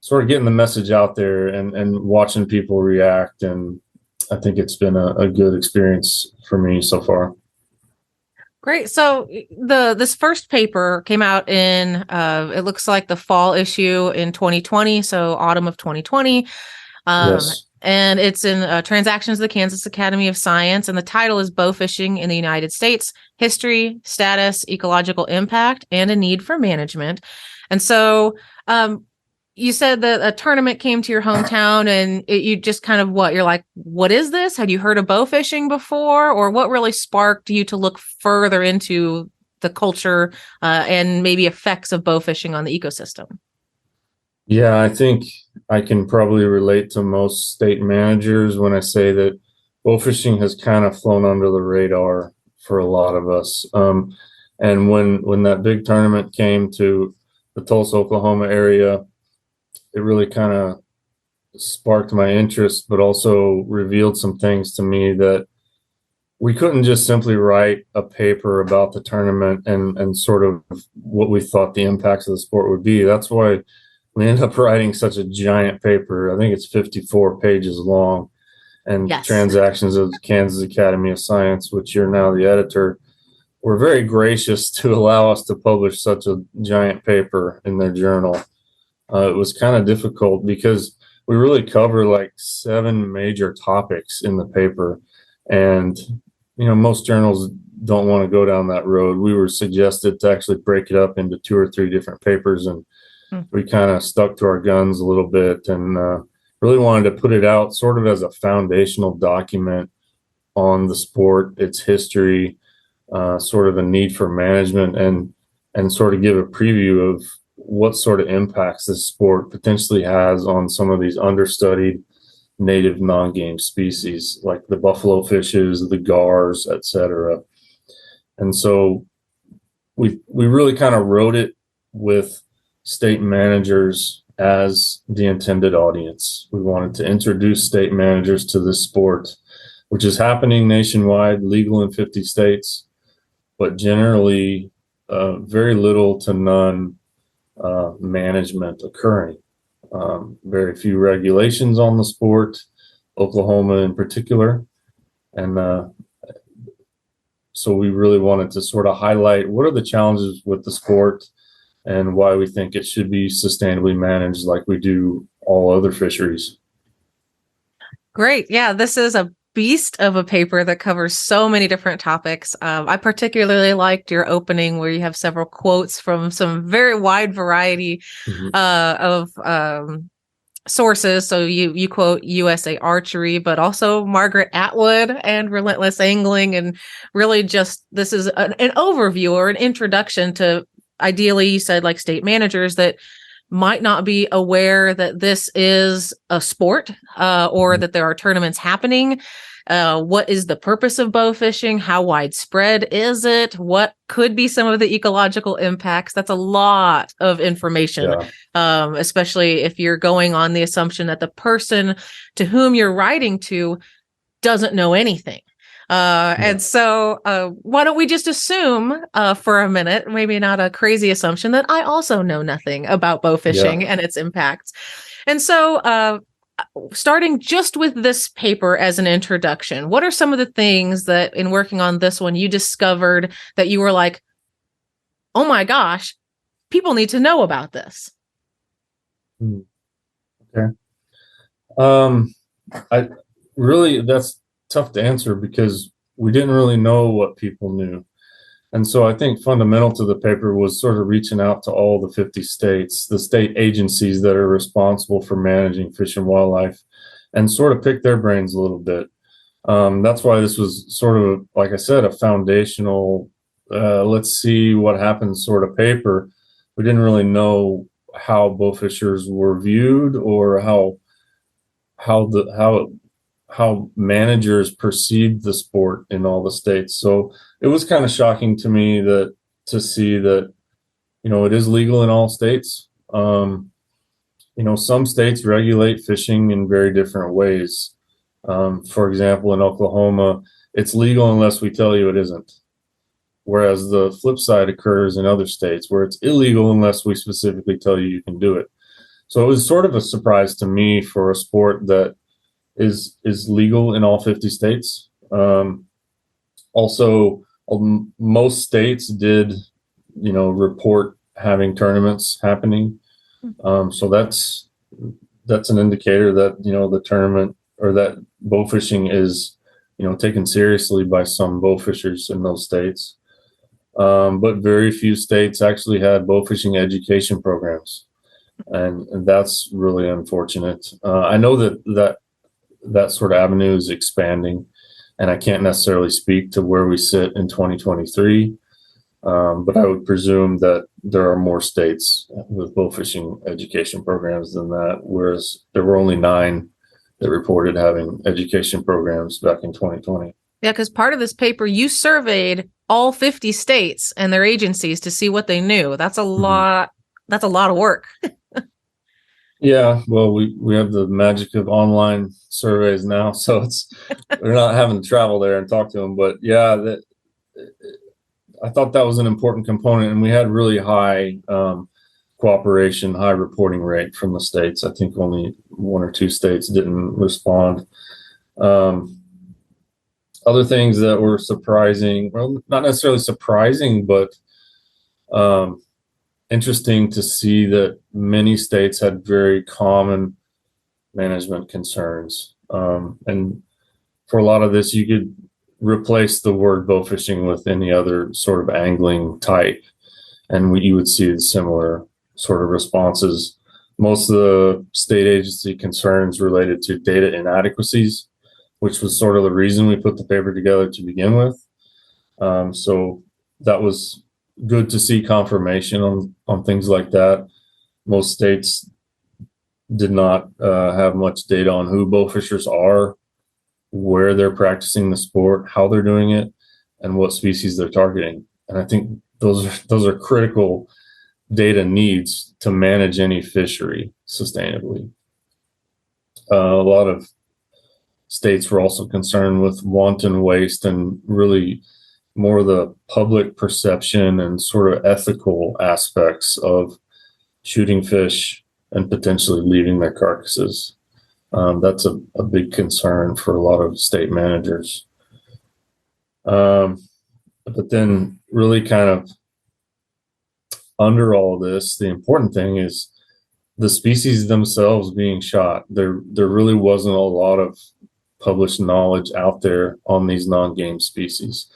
sort of getting the message out there and watching people react. And I think it's been a good experience for me so far. Great. So this first paper came out in it looks like the fall issue in 2020, so autumn of 2020. Yes. And it's in Transactions of the Kansas Academy of Science, and the title is Bowfishing in the United States: History, Status, Ecological Impact, and a Need for Management. And so you said that a tournament came to your hometown, and you just kind of you're like, what is this? Had you heard of bow fishing before? Or what really sparked you to look further into the culture and maybe effects of bow fishing on the ecosystem? Yeah, I think I can probably relate to most state managers when I say that bow fishing has kind of flown under the radar for a lot of us. And when that big tournament came to the Tulsa, Oklahoma area, it really kind of sparked my interest, but also revealed some things to me that we couldn't just simply write a paper about the tournament and sort of what we thought the impacts of the sport would be. That's why we ended up writing such a giant paper. I think it's 54 pages long. And Yes. Transactions of the Kansas Academy of Science, which you're now the editor, were very gracious to allow us to publish such a giant paper in their journal. It was kind of difficult because we really cover like 7 major topics in the paper. And, most journals don't want to go down that road. We were suggested to actually break it up into 2 or 3 different papers. And we kind of stuck to our guns a little bit and really wanted to put it out sort of as a foundational document on the sport, its history, sort of a need for management, and sort of give a preview of what sort of impacts this sport potentially has on some of these understudied native non-game species like the buffalo fishes, the gars, etc. And so we really kind of wrote it with state managers as the intended audience. We wanted to introduce state managers to this sport, which is happening nationwide, legal in 50 states, but generally very little to none management occurring. Very few regulations on the sport, Oklahoma in particular. And so we really wanted to sort of highlight what are the challenges with the sport and why we think it should be sustainably managed like we do all other fisheries. Great. Yeah, this is a beast of a paper that covers so many different topics. I particularly liked your opening where you have several quotes from some very wide variety of sources. So you quote USA Archery, but also Margaret Atwood and Relentless Angling. And really just, this is an overview or an introduction to, ideally, you said like state managers that might not be aware that this is a sport or that there are tournaments happening. What is the purpose of bow fishing? How widespread is it? What could be some of the ecological impacts? That's a lot of information, especially if you're going on the assumption that the person to whom you're writing to doesn't know anything. And so why don't we just assume for a minute, maybe not a crazy assumption, that I also know nothing about bow fishing and its impacts. And so starting just with this paper as an introduction, what are some of the things that in working on this one you discovered that you were like, oh my gosh, people need to know about this? Okay. I really, that's tough to answer because we didn't really know what people knew. And so I think fundamental to the paper was sort of reaching out to all the 50 states, the state agencies that are responsible for managing fish and wildlife, and sort of pick their brains a little bit. That's why this was sort of, like I said, a foundational, let's see what happens sort of paper. We didn't really know how bowfishers were viewed or how managers perceived the sport in all the states. So it was kind of shocking to me to see that, it is legal in all states. Some states regulate fishing in very different ways. For example, in Oklahoma, it's legal unless we tell you it isn't. Whereas the flip side occurs in other states where it's illegal unless we specifically tell you can do it. So it was sort of a surprise to me for a sport that is legal in all 50 states. Also, most states did, report having tournaments happening. So that's an indicator that, the tournament or that bowfishing is, taken seriously by some bowfishers in those states. But very few states actually had bowfishing education programs. And that's really unfortunate. I know that sort of avenue is expanding, and I can't necessarily speak to where we sit in 2023. But I would presume that there are more states with bowfishing education programs than that, whereas there were only 9 that reported having education programs back in 2020. Yeah, because part of this paper, you surveyed all 50 states and their agencies to see what they knew. That's a lot. That's a lot of work. Yeah, well, we have the magic of online surveys now, so we're not having to travel there and talk to them. But yeah, I thought that was an important component, and we had really high cooperation, high reporting rate from the states. I think only 1 or 2 states didn't respond. Other things that were surprising, well, not necessarily surprising, but interesting to see that many states had very common management concerns. And for a lot of this, you could replace the word bowfishing with any other sort of angling type, and you would see similar sort of responses. Most of the state agency concerns related to data inadequacies, which was sort of the reason we put the paper together to begin with. So that was good to see confirmation on things like that. Most states did not have much data on who bowfishers are, where they're practicing the sport, how they're doing it, and what species they're targeting. And I think those are critical data needs to manage any fishery sustainably. A lot of states were also concerned with wanton waste and really more the public perception and sort of ethical aspects of shooting fish and potentially leaving their carcasses. That's a big concern for a lot of state managers. But then really kind of under all this, the important thing is the species themselves being shot. There really wasn't a lot of published knowledge out there on these non-game species.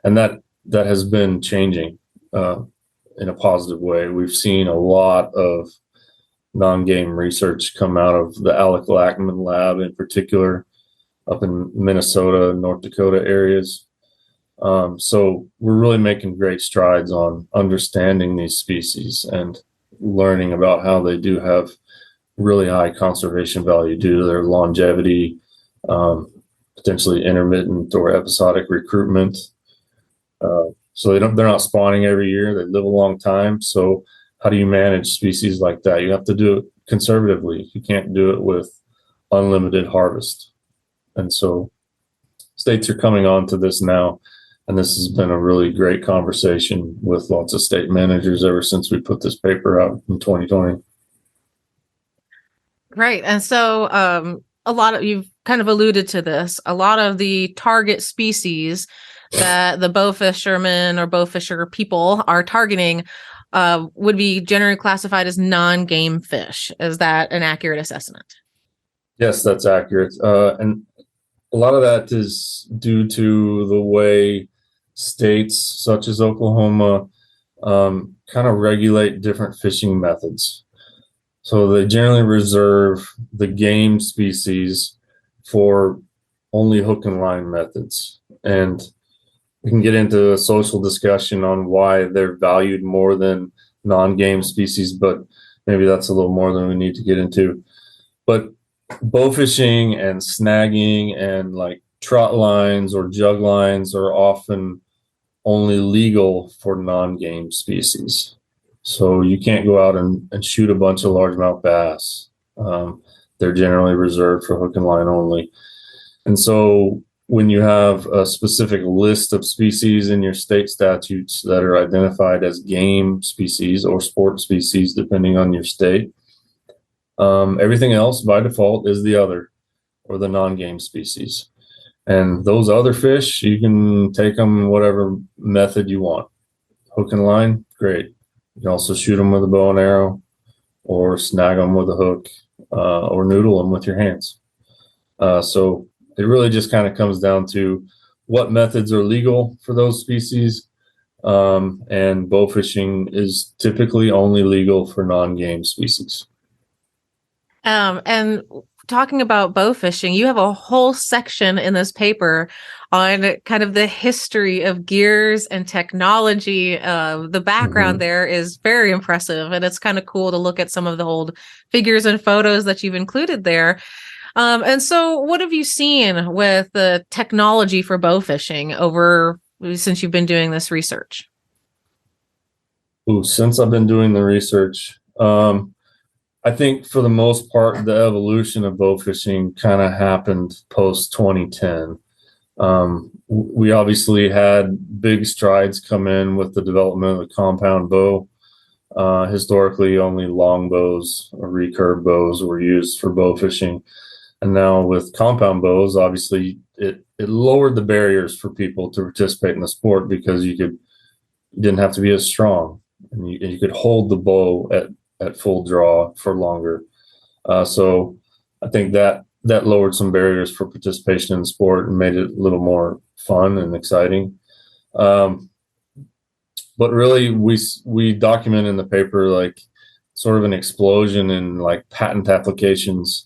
And that has been changing in a positive way. We've seen a lot of non-game research come out of the Alec Lackman lab in particular, up in Minnesota and North Dakota areas. So we're really making great strides on understanding these species and learning about how they do have really high conservation value due to their longevity, potentially intermittent or episodic recruitment. So they're not spawning every year. They live a long time. So how do you manage species like that? You have to do it conservatively. You can't do it with unlimited harvest. And so states are coming on to this now. And this has been a really great conversation with lots of state managers ever since we put this paper out in 2020. Right. And so you've kind of alluded to this, a lot of the target species that the bow fishermen or bow fisher people are targeting would be generally classified as non-game fish. Is that an accurate assessment? Yes, that's accurate. And a lot of that is due to the way states such as Oklahoma kind of regulate different fishing methods. So they generally reserve the game species for only hook and line methods. And we can get into a social discussion on why they're valued more than non-game species, but maybe that's a little more than we need to get into. But bow fishing and snagging and like trot lines or jug lines are often only legal for non-game species. So you can't go out and shoot a bunch of largemouth bass. They're generally reserved for hook and line only. And so when you have a specific list of species in your state statutes that are identified as game species or sport species, depending on your state, everything else by default is the other or the non-game species. And those other fish, you can take them whatever method you want. Hook and line, great. You can also shoot them with a bow and arrow or snag them with a hook or noodle them with your hands. So it really just kind of comes down to what methods are legal for those species. And bow fishing is typically only legal for non-game species. And talking about bow fishing, you have a whole section in this paper on kind of the history of gears and technology. The background there is very impressive, and it's kind of cool to look at some of the old figures and photos that you've included there. And so what have you seen with the technology for bow fishing since you've been doing this research? Since I've been doing the research, I think for the most part, the evolution of bow fishing kind of happened post 2010. We obviously had big strides come in with the development of the compound bow. Historically, only long bows or recurve bows were used for bow fishing. And now with compound bows, obviously it lowered the barriers for people to participate in the sport because you didn't have to be as strong, and you could hold the bow at full draw for longer. So I think that lowered some barriers for participation in the sport and made it a little more fun and exciting. But really, we document in the paper like sort of an explosion in like patent applications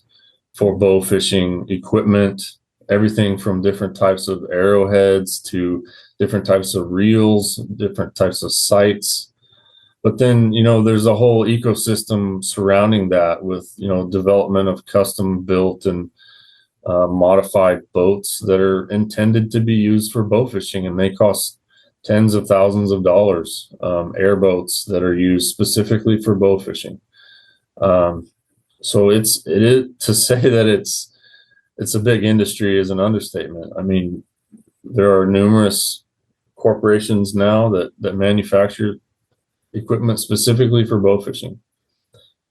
for bow fishing equipment, everything from different types of arrowheads to different types of reels, different types of sights. But then, there's a whole ecosystem surrounding that with, development of custom built and modified boats that are intended to be used for bow fishing, and they cost tens of thousands of dollars, airboats that are used specifically for bow fishing. So it is to say that it's a big industry is an understatement. I mean, there are numerous corporations now that manufacture equipment specifically for bow fishing.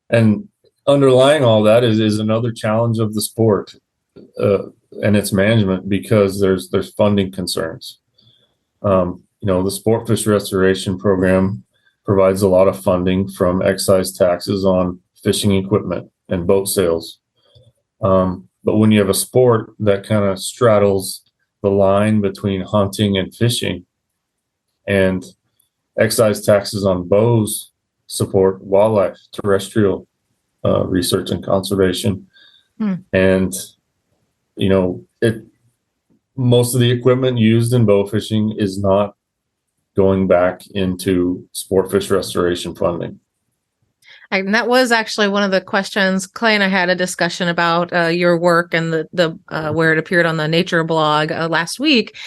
And underlying all that is another challenge of the sport and its management, because there's funding concerns. The Sport Fish Restoration Program provides a lot of funding from excise taxes on fishing equipment and boat sales. But when you have a sport that kind of straddles the line between hunting and fishing, and excise taxes on bows support wildlife, terrestrial research and conservation. And, most of the equipment used in bow fishing is not going back into sport fish restoration funding. And that was actually one of the questions. Clay and I had a discussion about your work and the where it appeared on the Nature blog last week.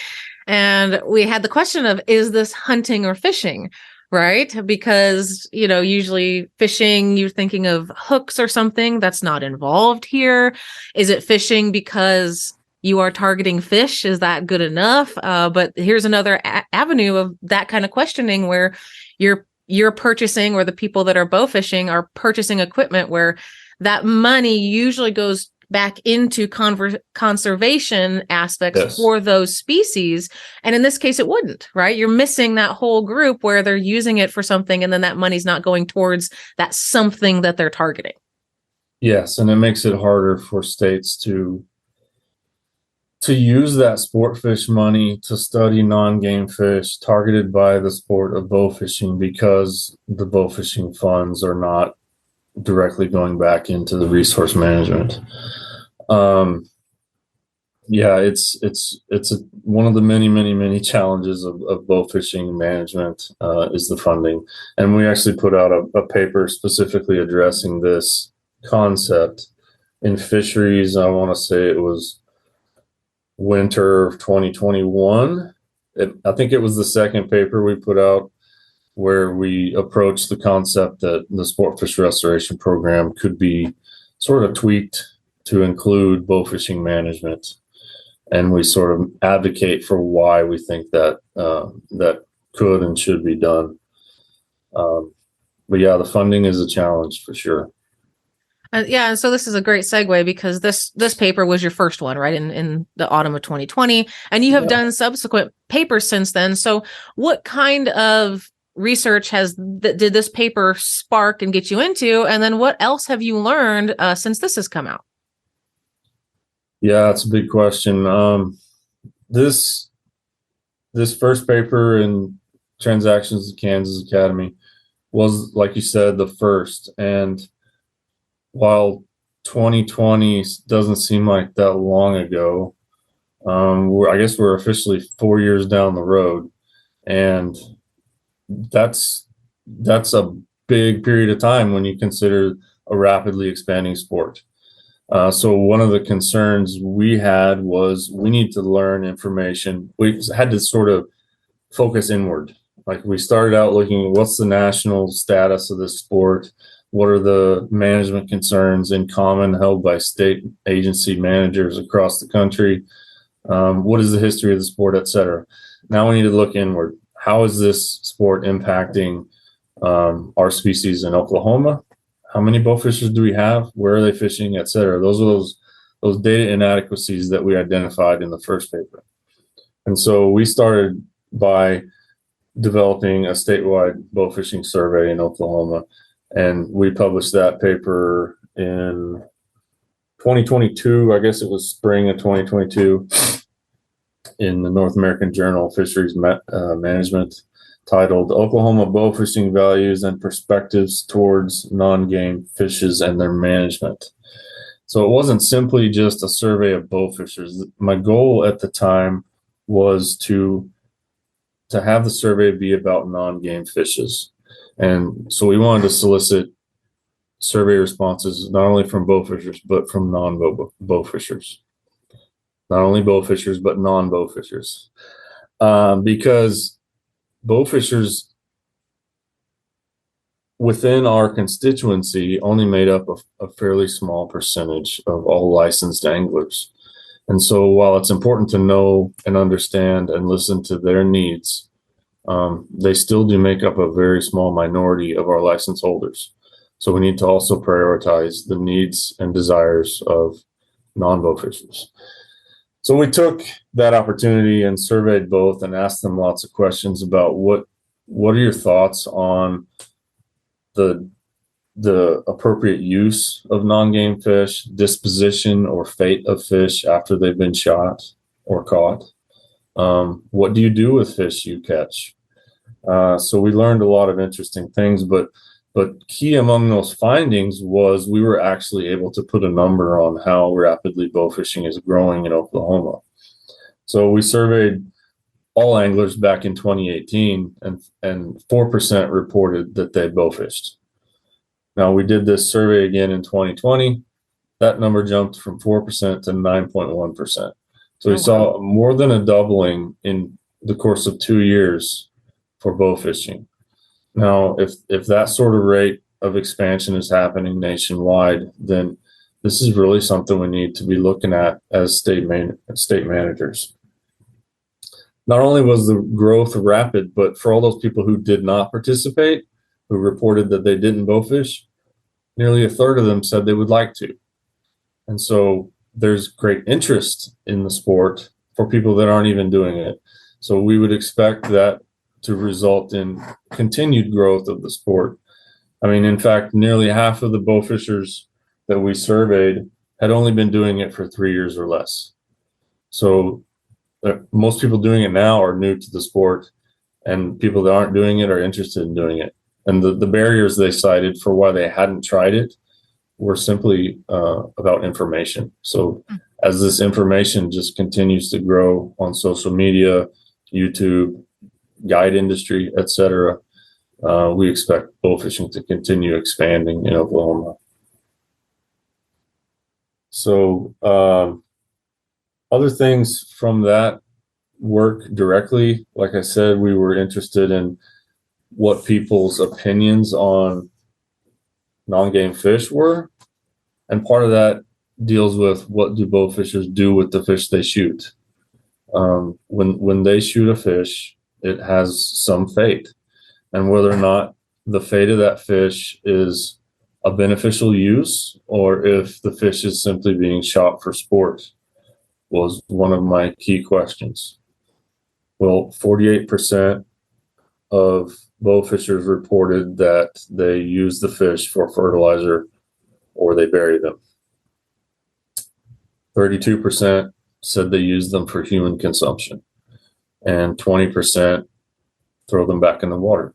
And we had the question of, is this hunting or fishing? Right? Because, usually fishing, you're thinking of hooks or something that's not involved here. Is it fishing because you are targeting fish? Is that good enough? But here's another avenue of that kind of questioning where you're purchasing, or the people that are bow fishing are purchasing equipment where that money usually goes back into conservation aspects for those species. And in this case, it wouldn't, right? You're missing that whole group where they're using it for something, and then that money's not going towards that something that they're targeting. Yes, and it makes it harder for states to use that sport fish money to study non-game fish targeted by the sport of bow fishing, because the bow fishing funds are not directly going back into the resource management. Yeah, one of the many challenges of bow fishing management is the funding, and we actually put out a paper specifically addressing this concept in fisheries. I want to say it was winter of 2021. I think it was the second paper we put out where we approached the concept that the sport fish restoration program could be sort of tweaked to include bow fishing management. And we sort of advocate for why we think that that could and should be done. But yeah, the funding is a challenge for sure. Yeah, and so this is a great segue, because this paper was your first one, right, in the autumn of 2020, and you have done subsequent papers since then. So what kind of research did this paper spark and get you into, and then what else have you learned since this has come out? Yeah, it's a big question. This first paper in Transactions of Kansas Academy was, like you said, the first. And while 2020 doesn't seem like that long ago, I guess we're officially 4 years down the road, and that's a big period of time when you consider a rapidly expanding sport. So one of the concerns we had was we need to learn information. We had to sort of focus inward. Like, we started out looking at what's the national status of this sport, what are the management concerns in common held by state agency managers across the country, what is the history of the sport, etc. Now we need to look inward. How is this sport impacting our species in Oklahoma? How many bowfishers do we have? Where are they fishing, et cetera? Those are those data inadequacies that we identified in the first paper. And so we started by developing a statewide bowfishing survey in Oklahoma. And we published that paper in 2022. I guess it was spring of 2022 in the North American Journal of Fisheries Management, titled Oklahoma Bowfishing Values and Perspectives Towards Non-Game Fishes and Their Management. So it wasn't simply just a survey of bowfishers. My goal at the time was to have the survey be about non-game fishes. And so we wanted to solicit survey responses not only from bowfishers, but from non-bowfishers. Not only bowfishers, but non-bowfishers. Because bowfishers within our constituency only made up a fairly small percentage of all licensed anglers. And so while it's important to know and understand and listen to their needs, they still do make up a very small minority of our license holders. So we need to also prioritize the needs and desires of non-bowfishers. So we took that opportunity and surveyed both and asked them lots of questions about what are your thoughts on the appropriate use of non-game fish, disposition or fate of fish after they've been shot or caught. What do you do with fish you catch? So we learned a lot of interesting things, but key among those findings was we were actually able to put a number on how rapidly bowfishing is growing in Oklahoma. So we surveyed all anglers back in 2018, and 4% reported that they bowfished. Now we did this survey again in 2020. That number jumped from 4% to 9.1%. So we saw more than a doubling in the course of 2 years for bowfishing. Now, if that sort of rate of expansion is happening nationwide, then this is really something we need to be looking at as state managers. Not only was the growth rapid, but for all those people who did not participate, who reported that they didn't bowfish, nearly a third of them said they would like to. And so there's great interest in the sport for people that aren't even doing it. So we would expect that to result in continued growth of the sport. I mean, in fact, nearly half of the bowfishers that we surveyed had only been doing it for 3 years or less. So most people doing it now are new to the sport, and people that aren't doing it are interested in doing it. And the barriers they cited for why they hadn't tried it were simply about information. So as this information just continues to grow on social media, YouTube, guide industry, etc., we expect bowfishing to continue expanding in Oklahoma. So other things from that work directly, like I said, we were interested in what people's opinions on non-game fish were. And part of that deals with what do bowfishers do with the fish they shoot. When they shoot a fish, it has some fate. And whether or not the fate of that fish is a beneficial use or if the fish is simply being shot for sport was one of my key questions. Well, 48% of bowfishers reported that they use the fish for fertilizer or they bury them. 32% said they use them for human consumption, and 20% throw them back in the water.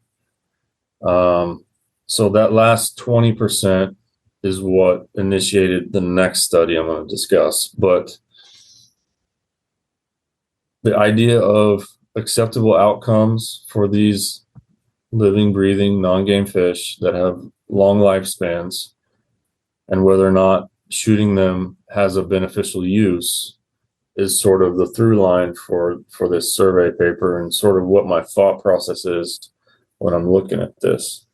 So that last 20% is what initiated the next study I'm going to discuss. But the idea of acceptable outcomes for these living, breathing, non-game fish that have long lifespans, and whether or not shooting them has a beneficial use is sort of the through line for this survey paper and sort of what my thought process is when I'm looking at this.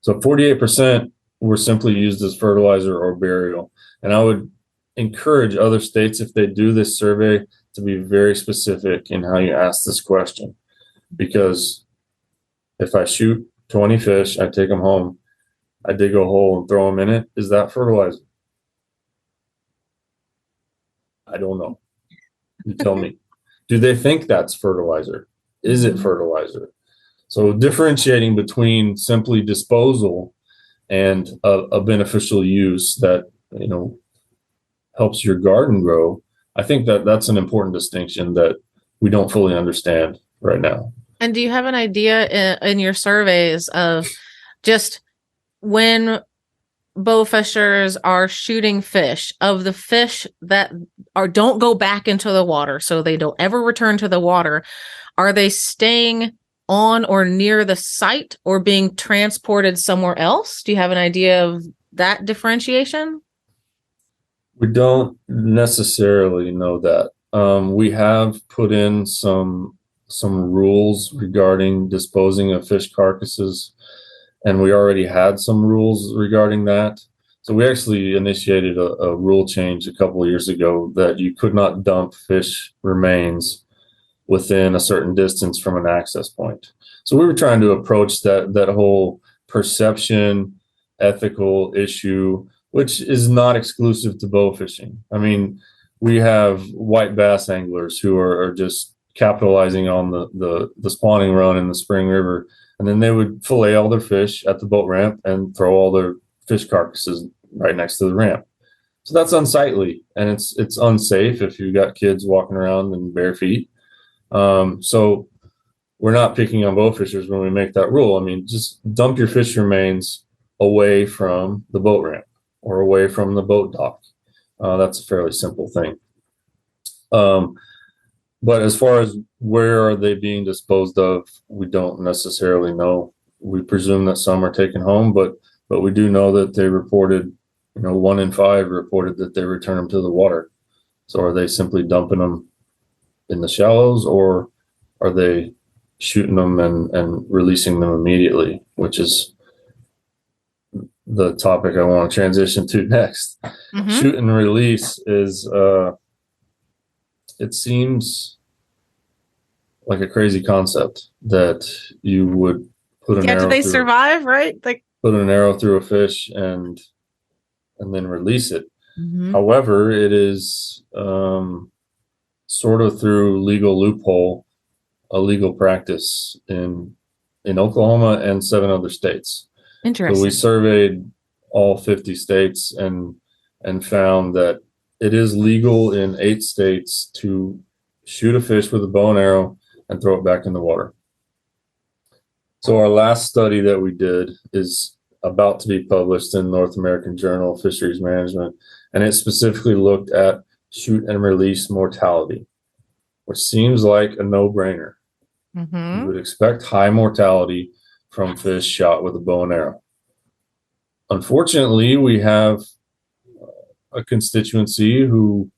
So 48% were simply used as fertilizer or burial. And I would encourage other states, if they do this survey, to be very specific in how you ask this question. Because if I shoot 20 fish, I take them home, I dig a hole and throw them in it, is that fertilizer? I don't know. You tell me. Do they think that's fertilizer? Is it fertilizer? So differentiating between simply disposal and a beneficial use that, you know, helps your garden grow, I think that that's an important distinction that we don't fully understand right now. And do you have an idea in your surveys of just when bowfishers are shooting fish, of the fish that don't go back into the water, so they don't ever return to the water, are they staying on or near the site or being transported somewhere else? Do you have an idea of that differentiation? We don't necessarily know that. We have put in some rules regarding disposing of fish carcasses, and we already had some rules regarding that. So we actually initiated a rule change a couple of years ago that you could not dump fish remains within a certain distance from an access point. So we were trying to approach that whole perception, ethical issue, which is not exclusive to bow fishing. I mean, we have white bass anglers who are just capitalizing on the spawning run in the Spring River, and then they would fillet all their fish at the boat ramp and throw all their fish carcasses right next to the ramp. So that's unsightly, and it's unsafe if you've got kids walking around in bare feet. So we're not picking on bowfishers when we make that rule. I mean, just dump your fish remains away from the boat ramp or away from the boat dock. That's a fairly simple thing. But as far as where are they being disposed of, we don't necessarily know. We presume that some are taken home, but we do know that they reported, 1 in 5 reported that they return them to the water. So are they simply dumping them in the shallows, or are they shooting them and releasing them immediately, which is the topic I want to transition to next. Mm-hmm. Shoot and release is, it seems like a crazy concept that you would put an arrow. Do they survive, right? Like put an arrow through a fish and then release it. Mm-hmm. However, it is sort of through legal loophole, a legal practice in Oklahoma and 7 other states. Interesting. So we surveyed all 50 states, and and found that it is legal in 8 states to shoot a fish with a bow and arrow and throw it back in the water. So our last study that we did is about to be published in North American Journal of Fisheries Management, and it specifically looked at shoot and release mortality, which seems like a no-brainer. You would expect high mortality from fish shot with a bow and arrow. Unfortunately, we have a constituency who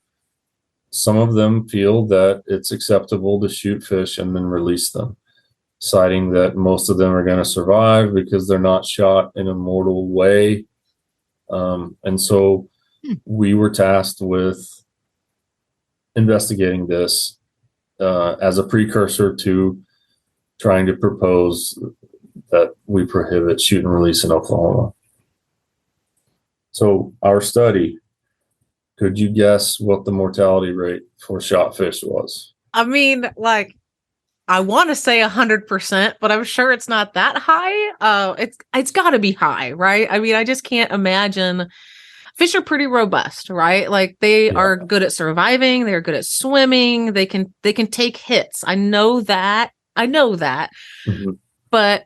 some of them feel that it's acceptable to shoot fish and then release them, citing that most of them are going to survive because they're not shot in a mortal way. And so we were tasked with investigating this as a precursor to trying to propose that we prohibit shoot and release in Oklahoma. So our study, could you guess what the mortality rate for shot fish was? I mean, like, I want to say 100%, but I'm sure it's not that high. It's got to be high, right? I mean, I just can't imagine. Fish are pretty robust, right? Like they are good at surviving. They're good at swimming. They can take hits. I know that. Mm-hmm. But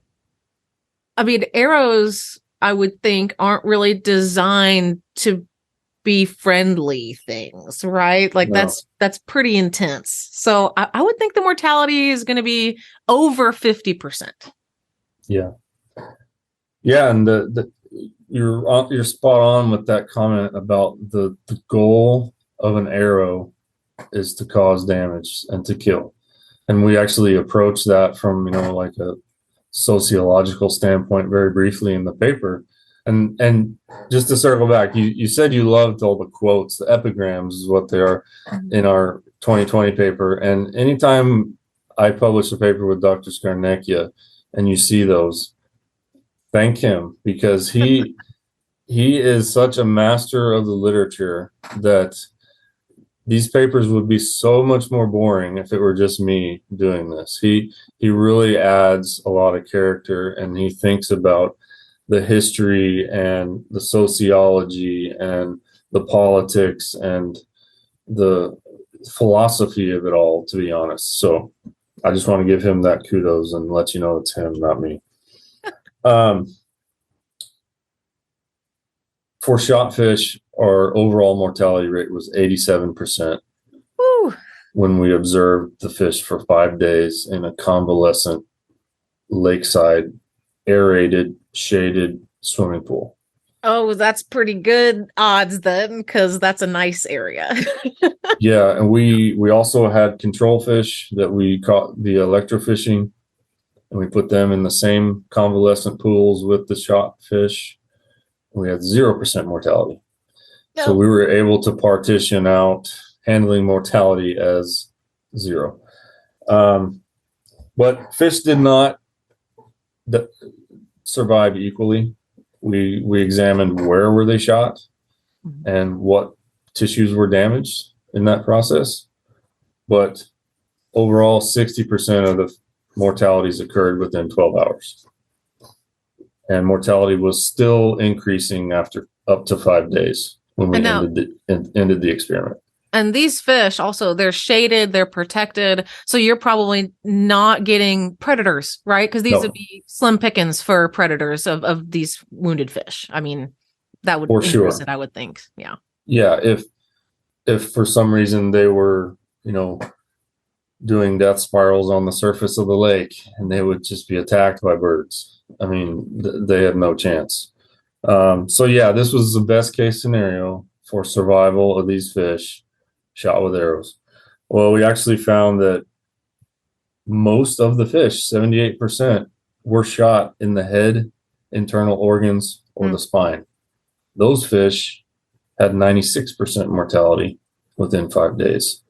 I mean, arrows, I would think, aren't really designed to be friendly things, right? Like no. That's pretty intense. So I would think the mortality is going to be over 50%. Yeah. Yeah. And you're spot on with that comment about the goal of an arrow is to cause damage and to kill. And we actually approach that from, like a sociological standpoint very briefly in the paper. And just to circle back, you said you loved all the quotes, the epigrams is what they are in our 2020 paper. And anytime I publish a paper with Dr. Scarnecchia and you see those, thank him, because he is such a master of the literature that these papers would be so much more boring if it were just me doing this. He really adds a lot of character, and he thinks about the history and the sociology and the politics and the philosophy of it all, to be honest. So I just want to give him that kudos and let you know it's him, not me. For shot fish, our overall mortality rate was 87%. Woo. When we observed the fish for 5 days in a convalescent lakeside, aerated, shaded swimming pool. Oh, that's pretty good odds then, because that's a nice area. Yeah, and we also had control fish that we caught via electrofishing, and we put them in the same convalescent pools with the shot fish. We had 0% mortality. No. So we were able to partition out handling mortality as 0. But fish did not survive equally. We examined where were they shot and what tissues were damaged in that process. But overall, 60% of the mortalities occurred within 12 hours. And mortality was still increasing after up to 5 days when we ended the experiment. And these fish also, they're shaded, they're protected. So you're probably not getting predators, right? Because these would be slim pickings for predators of these wounded fish. I mean, that would increase it, I would think. Yeah. Yeah. If for some reason they were, doing death spirals on the surface of the lake and they would just be attacked by birds, I mean, they had no chance. So yeah, this was the best case scenario for survival of these fish shot with arrows. Well, we actually found that most of the fish, 78%, were shot in the head, internal organs, or the spine. Those fish had 96% mortality within 5 days.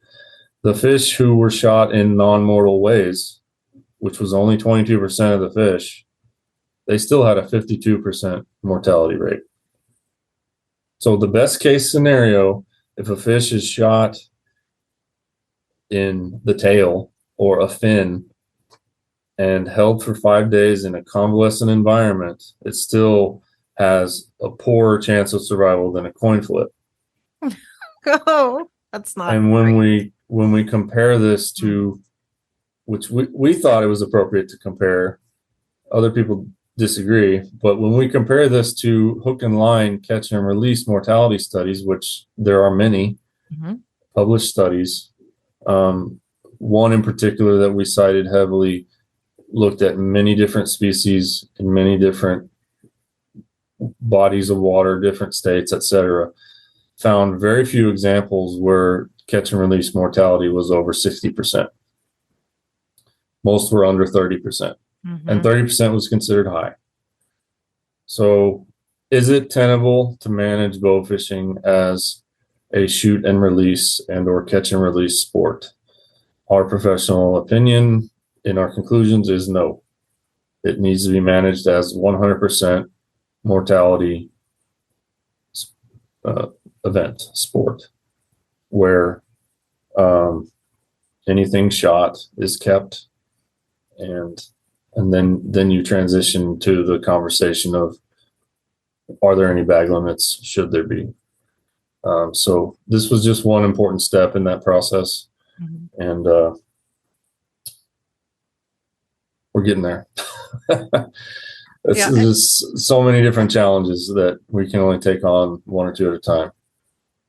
The fish who were shot in non-mortal ways, which was only 22% of the fish, they still had a 52% mortality rate. So the best case scenario, if a fish is shot in the tail or a fin and held for 5 days in a convalescent environment, it still has a poorer chance of survival than a coin flip. Oh, that's not. And when we compare this to, which we thought it was appropriate to compare, other people disagree, but when we compare this to hook and line catch and release mortality studies, which there are many published studies, one in particular that we cited heavily looked at many different species in many different bodies of water, different states, etc., found very few examples where catch and release mortality was over 60%. Most were under 30%, and 30% was considered high. So is it tenable to manage bow fishing as a shoot and release and or catch and release sport? Our professional opinion in our conclusions is no. It needs to be managed as 100% mortality event sport, where anything shot is kept, and then you transition to the conversation of, are there any bag limits? Should there be? So this was just one important step in that process, and we're getting there. There's just so many different challenges that we can only take on one or two at a time.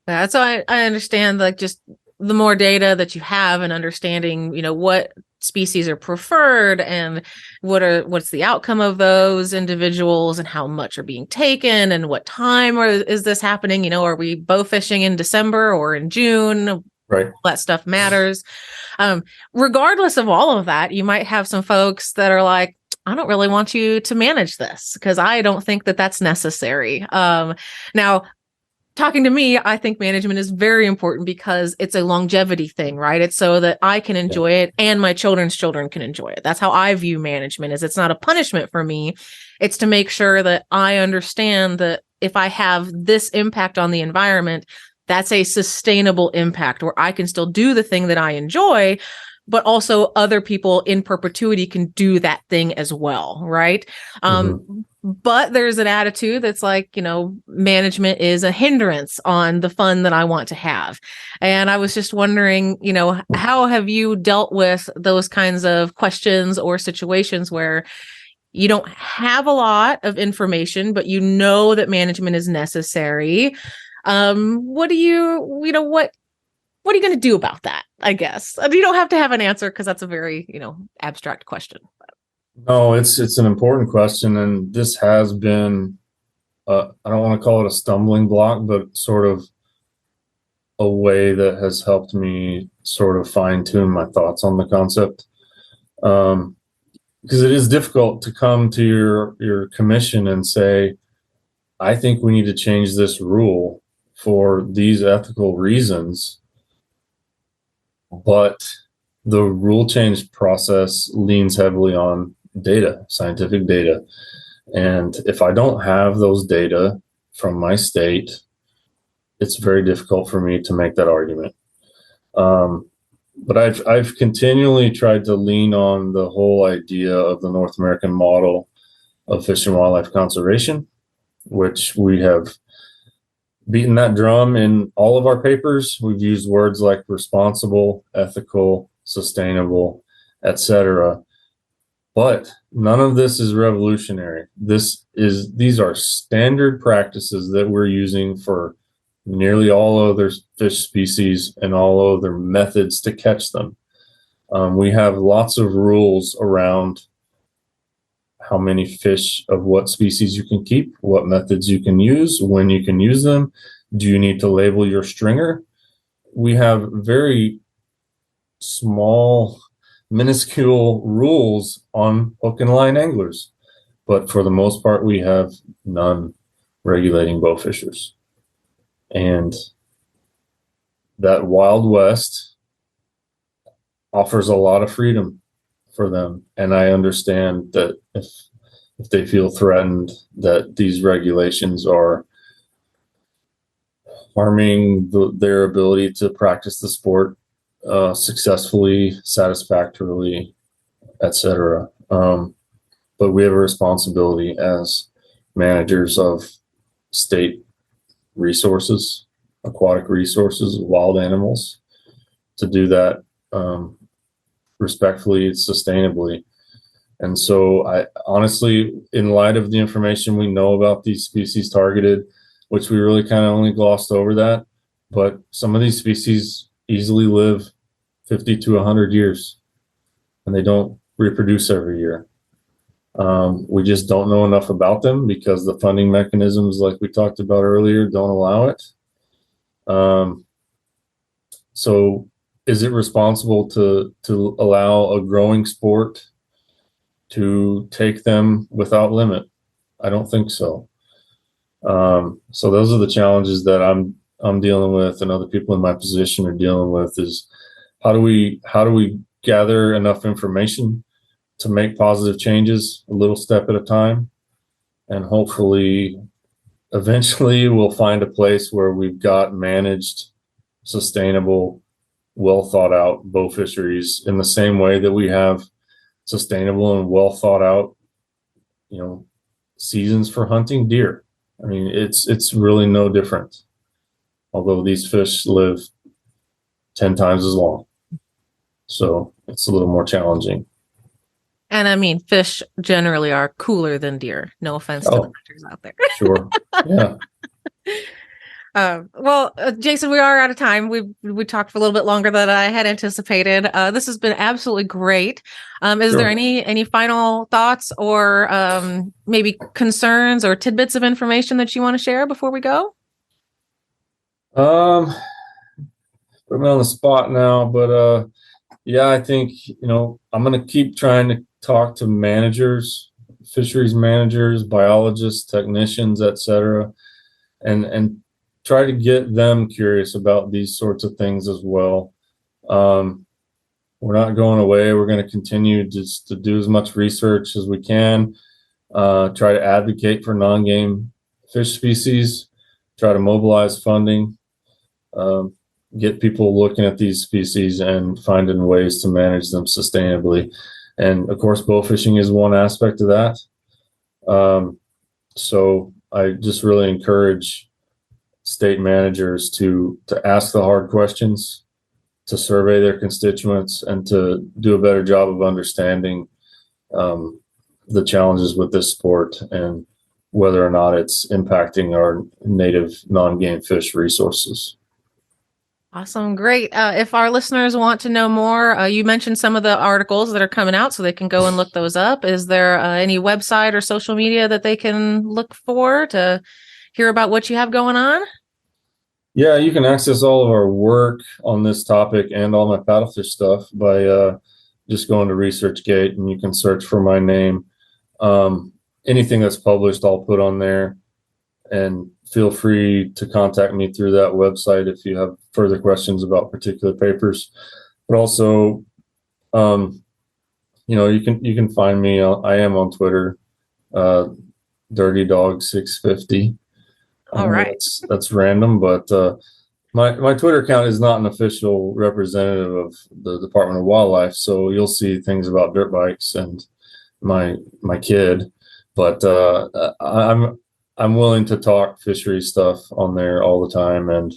Yeah, so I understand, like, just the more data that you have and understanding, what species are preferred and what's the outcome of those individuals and how much are being taken and what time is this happening? Are we bow fishing in December or in June? Right. All that stuff matters. Regardless of all of that, you might have some folks that are like, I don't really want you to manage this because I don't think that that's necessary. Now, talking to me, I think management is very important because it's a longevity thing, right? It's so that I can enjoy it and my children's children can enjoy it. That's how I view management. Is it's not a punishment for me. It's to make sure that I understand that if I have this impact on the environment, that's a sustainable impact where I can still do the thing that I enjoy, but also other people in perpetuity can do that thing as well, right? But there's an attitude that's like, management is a hindrance on the fun that I want to have. And I was just wondering, how have you dealt with those kinds of questions or situations where you don't have a lot of information, but you know that management is necessary? What are you going to do about that? I guess you don't have to have an answer because that's a very, abstract question. No, it's an important question, and this has been, I don't want to call it a stumbling block, but sort of a way that has helped me sort of fine tune my thoughts on the concept. Because it is difficult to come to your commission and say, I think we need to change this rule for these ethical reasons. But the rule change process leans heavily on data, scientific data. And if I don't have those data from my state, it's very difficult for me to make that argument. But I've continually tried to lean on the whole idea of the North American model of fish and wildlife conservation, which we have beaten that drum in all of our papers. We've used words like responsible, ethical, sustainable, etc. But none of this is revolutionary. These are standard practices that we're using for nearly all other fish species and all other methods to catch them. We have lots of rules around how many fish of what species you can keep, what methods you can use, when you can use them. Do you need to label your stringer? We have very small, minuscule rules on hook and line anglers, but for the most part, we have none regulating bow fishers. And that Wild West offers a lot of freedom for them. And I understand that if they feel threatened that these regulations are harming their ability to practice the sport successfully, satisfactorily, etc. But we have a responsibility as managers of state resources aquatic resources, wild animals, to do that respectfully, sustainably. And so I honestly, in light of the information we know about these species targeted, which we really kind of only glossed over that, but some of these species easily live 50 to 100 years and they don't reproduce every year. We just don't know enough about them because the funding mechanisms, like we talked about earlier, don't allow it. So is it responsible to allow a growing sport to take them without limit? I don't think so. So those are the challenges that I'm dealing with, and other people in my position are dealing with, is how do we gather enough information to make positive changes a little step at a time, and hopefully eventually we'll find a place where we've got managed, sustainable, well thought out bow fisheries in the same way that we have sustainable and well thought out, seasons for hunting deer. I mean, it's really no different, although these fish live 10 times as long. So it's a little more challenging. And I mean, fish generally are cooler than deer. No offense to the hunters out there. Sure. Yeah. Jason, we are out of time. We talked for a little bit longer than I had anticipated. This has been absolutely great. Is Sure. there any final thoughts or maybe concerns or tidbits of information that you want to share before we go? Put me on the spot now, but yeah, I think I'm going to keep trying to talk to managers, fisheries managers, biologists, technicians, etc., and try to get them curious about these sorts of things as well. We're not going away. We're going to continue just to do as much research as we can, try to advocate for non-game fish species, try to mobilize funding, get people looking at these species and finding ways to manage them sustainably. And of course, bow fishing is one aspect of that. So I just really encourage state managers to ask the hard questions, to survey their constituents, and to do a better job of understanding the challenges with this sport and whether or not it's impacting our native non-game fish resources. Awesome. Great. If our listeners want to know more, you mentioned some of the articles that are coming out, so they can go and look those up. Is there any website or social media that they can look for to hear about what you have going on? Yeah, you can access all of our work on this topic and all my paddlefish stuff by just going to ResearchGate, and you can search for my name. Anything that's published, I'll put on there, and feel free to contact me through that website if you have further questions about particular papers. But also, you can find me. I am on Twitter, Dirty Dog 650. All right. That's random, but my Twitter account is not an official representative of the Department of Wildlife, so you'll see things about dirt bikes and my kid. But I'm willing to talk fishery stuff on there all the time, and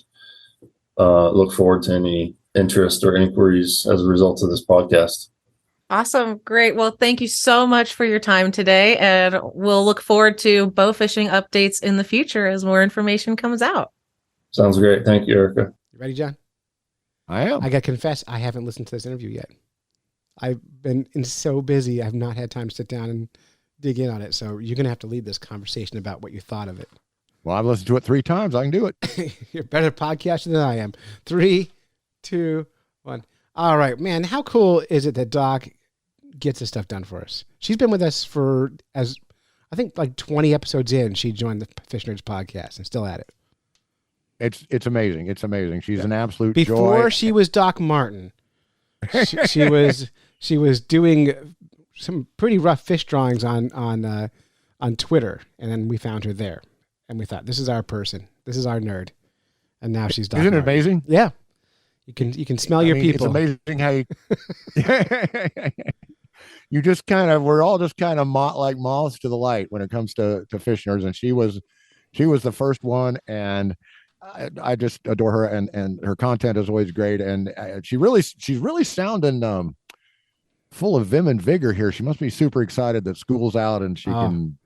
look forward to any interest or inquiries as a result of this podcast. Awesome. Great. Well, thank you so much for your time today, and we'll look forward to bow fishing updates in the future as more information comes out. Sounds great. Thank you, Erica. You ready, John? I am. I got to confess, I haven't listened to this interview yet. I've been so busy, I've not had time to sit down and dig in on it. So you're going to have to lead this conversation about what you thought of it. Well, I've listened to it 3 times. I can do it. You're a better podcaster than I am. 3, 2, 1. All right, man. How cool is it that Doc gets this stuff done for us? She's been with us for, as I think, like 20 episodes in. She joined the Fish Nerds podcast and still at it. It's amazing. It's amazing. She's an absolute joy. Before she was Doc Martin, she was doing some pretty rough fish drawings on Twitter, and then we found her there, and we thought, this is our person, this is our nerd, and now she's Doc Isn't it Martin. amazing? Yeah, you can smell your people. It's amazing how you just we're all just kind of like moths to the light when it comes to fish nerds, and she was the first one, and I just adore her, and her content is always great. And she's really sounding full of vim and vigor here. She must be super excited that school's out and she can,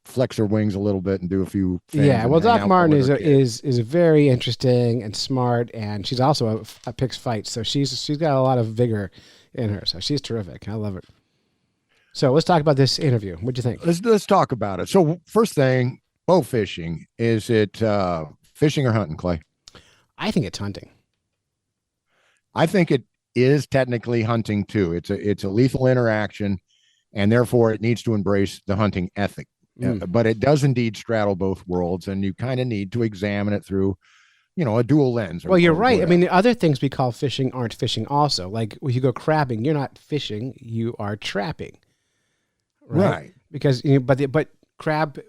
flex her wings a little bit and do a few things. Yeah, well, hang Doc out Martin with her kids. is very interesting and smart, and she's also a picks fight, so she's got a lot of vigor in her. So she's terrific. I love it. So let's talk about this interview. What'd you think? Let's talk about it. So first thing, bow fishing. Is it fishing or hunting, Clay? I think it's hunting. I think it is technically hunting too. It's a lethal interaction, and therefore it needs to embrace the hunting ethic. But it does indeed straddle both worlds, and you kind of need to examine it through, a dual lens. Well, you're right. I mean, the other things we call fishing aren't fishing also. Like when you go crabbing, you're not fishing, you are trapping. Right. Because but crab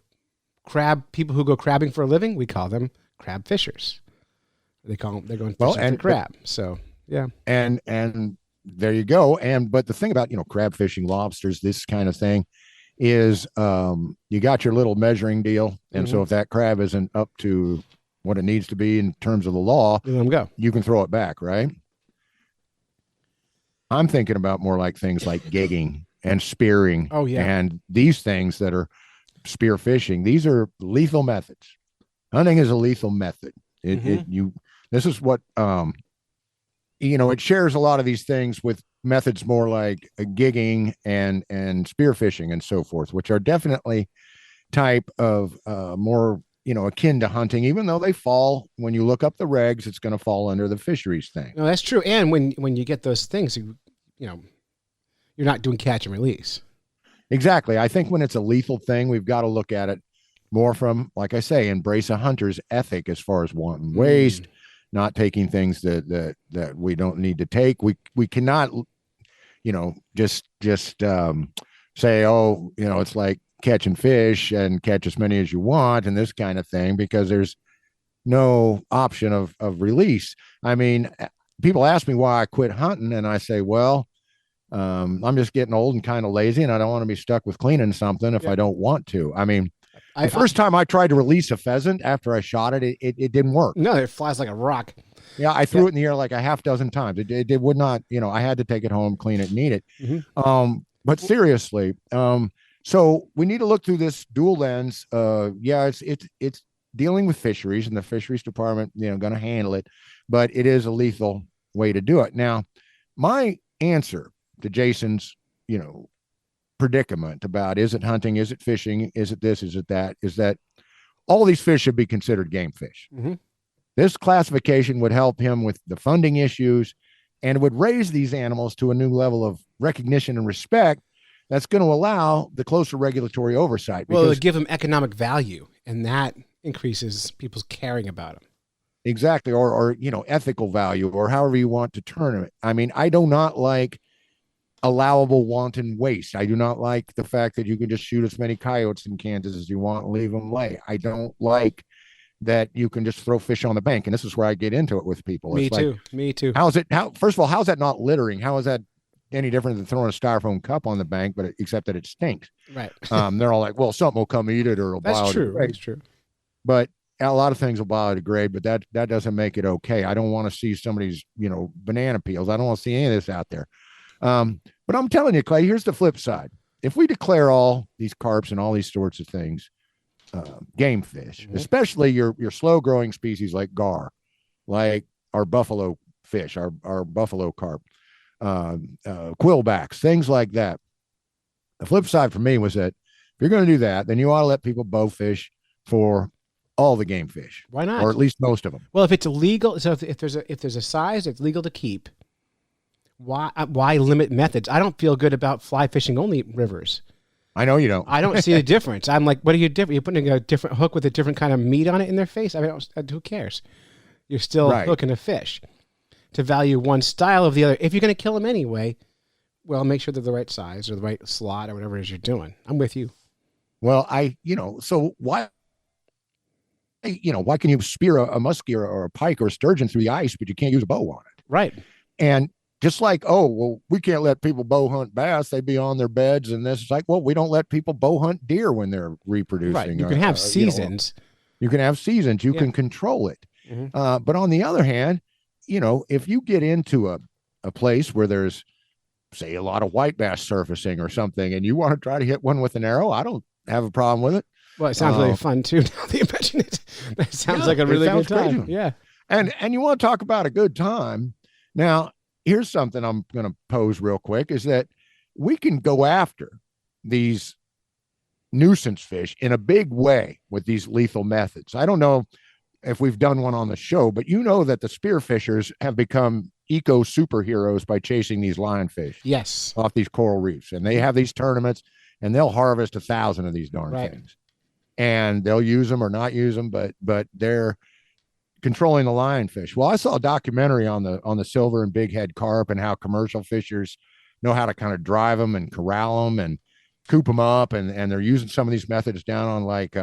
people who go crabbing for a living, we call them crab fishers. They're going fishing for crab. So yeah. And there you go. But the thing about, crab fishing, lobsters, this kind of thing is you got your little measuring deal. And so if that crab isn't up to what it needs to be in terms of the law, let them go. You can throw it back, right? I'm thinking about more like things like gigging and spearing. Oh, yeah. And these things that are spear fishing, these are lethal methods. Hunting is a lethal method. This is what, it shares a lot of these things with methods more like gigging and spearfishing and so forth, which are definitely type of more, akin to hunting, even though they fall, when you look up the regs, it's going to fall under the fisheries thing. No, that's true. And when you get those things, you're not doing catch and release. Exactly. I think when it's a lethal thing, we've got to look at it more from, like I say, embrace a hunter's ethic as far as wanting waste, not taking things that we don't need to take. We cannot, just say, oh, it's like catching fish and catch as many as you want and this kind of thing, because there's no option of release. I mean, people ask me why I quit hunting, and I say, well, I'm just getting old and kind of lazy, and I don't want to be stuck with cleaning something if I don't want to. I mean, the first time I tried to release a pheasant after I shot it, it didn't work. No, it flies like a rock. Yeah, I threw it in the air like a half dozen times. It would not, I had to take it home, clean it, and eat it. But seriously, so we need to look through this dual lens. It's dealing with fisheries, and the fisheries department, going to handle it, but it is a lethal way to do it. Now, my answer to Jason's, predicament about, is it hunting, is it fishing, is it this, is it that, is that all these fish should be considered game fish. This classification would help him with the funding issues, and it would raise these animals to a new level of recognition and respect that's going to allow the closer regulatory oversight. Well, it'll give them economic value, and that increases people's caring about them. Exactly. Or ethical value, or however you want to term it. I mean, I do not like allowable wanton waste. I do not like the fact that you can just shoot as many coyotes in Kansas as you want and leave them lay. I don't like that you can just throw fish on the bank. And this is where I get into it with people. Me too. First of all, how's that not littering? How is that any different than throwing a styrofoam cup on the bank, but except that it stinks? Right. They're all like, well, something will come eat it, or it'll biodegrade. That's true. But a lot of things will biodegrade, but that doesn't make it okay. I don't want to see somebody's, banana peels. I don't want to see any of this out there. But I'm telling you, Clay, here's the flip side. If we declare all these carps and all these sorts of things game fish, especially your slow growing species like gar, like our buffalo fish, our buffalo carp, quillbacks, things like that. The flip side for me was that if you're going to do that, then you ought to let people bow fish for all the game fish. Why not? Or at least most of them. Well, if it's illegal, so if there's a size that's legal to keep, why limit methods? I don't feel good about fly fishing only rivers. I know you don't. I don't see a difference. I'm like, what are you different? You're putting a different hook with a different kind of meat on it in their face. I mean, who cares? You're still hooking a fish. To value one style of the other. If you're going to kill them anyway, well, make sure they're the right size or the right slot or whatever it is you're doing. I'm with you. Well, so why can you spear a muskie or a pike or a sturgeon through the ice, but you can't use a bow on it? Right. And just like, oh, well, we can't let people bow hunt bass. They'd be on their beds. And this is like, well, we don't let people bow hunt deer when they're reproducing. Right. You can have seasons. You can have seasons. You can control it. But on the other hand, if you get into a place where there's, say, a lot of white bass surfacing or something, and you want to try to hit one with an arrow, I don't have a problem with it. Well, it sounds really fun too. Now that you mention it, that sounds like a really good time. Great. Yeah. And you want to talk about a good time. Now, here's something I'm going to pose real quick, is that we can go after these nuisance fish in a big way with these lethal methods. I don't know if we've done one on the show, but that the spearfishers have become eco superheroes by chasing these lionfish. Yes. Off these coral reefs. And they have these tournaments, and they'll harvest 1,000 of these darn things. And they'll use them or not use them, but they're controlling the lionfish. Well, I saw a documentary on the silver and big head carp and how commercial fishers know how to kind of drive them and corral them and coop them up. And they're using some of these methods down on like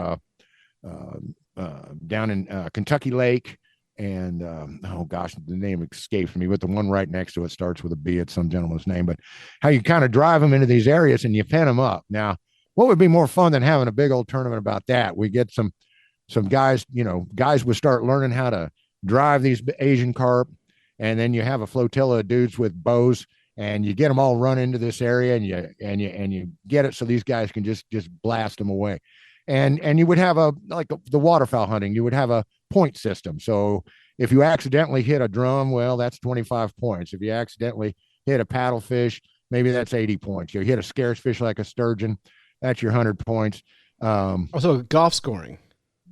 down in Kentucky Lake. And oh gosh, the name escapes me, but the one right next to it starts with a B. It's some gentleman's name, but how you kind of drive them into these areas and you pen them up. Now, what would be more fun than having a big old tournament about that? We get some guys, guys would start learning how to drive these Asian carp, and then you have a flotilla of dudes with bows, and you get them all run into this area, and you get it so these guys can just blast them away. And you would have the waterfowl hunting, you would have a point system. So if you accidentally hit a drum, well, that's 25 points. If you accidentally hit a paddlefish, maybe that's 80 points. You hit a scarce fish like a sturgeon, that's your 100 points. Also golf scoring.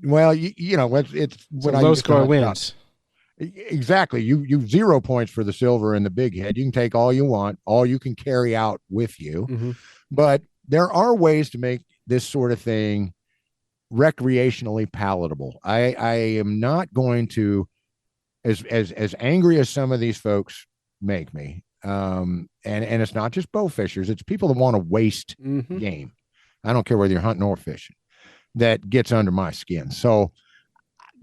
Well, it's when low score wins. Exactly. You 0 points for the silver and the big head. You can take all you want, all you can carry out with you. But there are ways to make this sort of thing recreationally palatable. I am not going to, as angry as some of these folks make me. And it's not just bow fishers, it's people that want to waste game. I don't care whether you're hunting or fishing, that gets under my skin. So,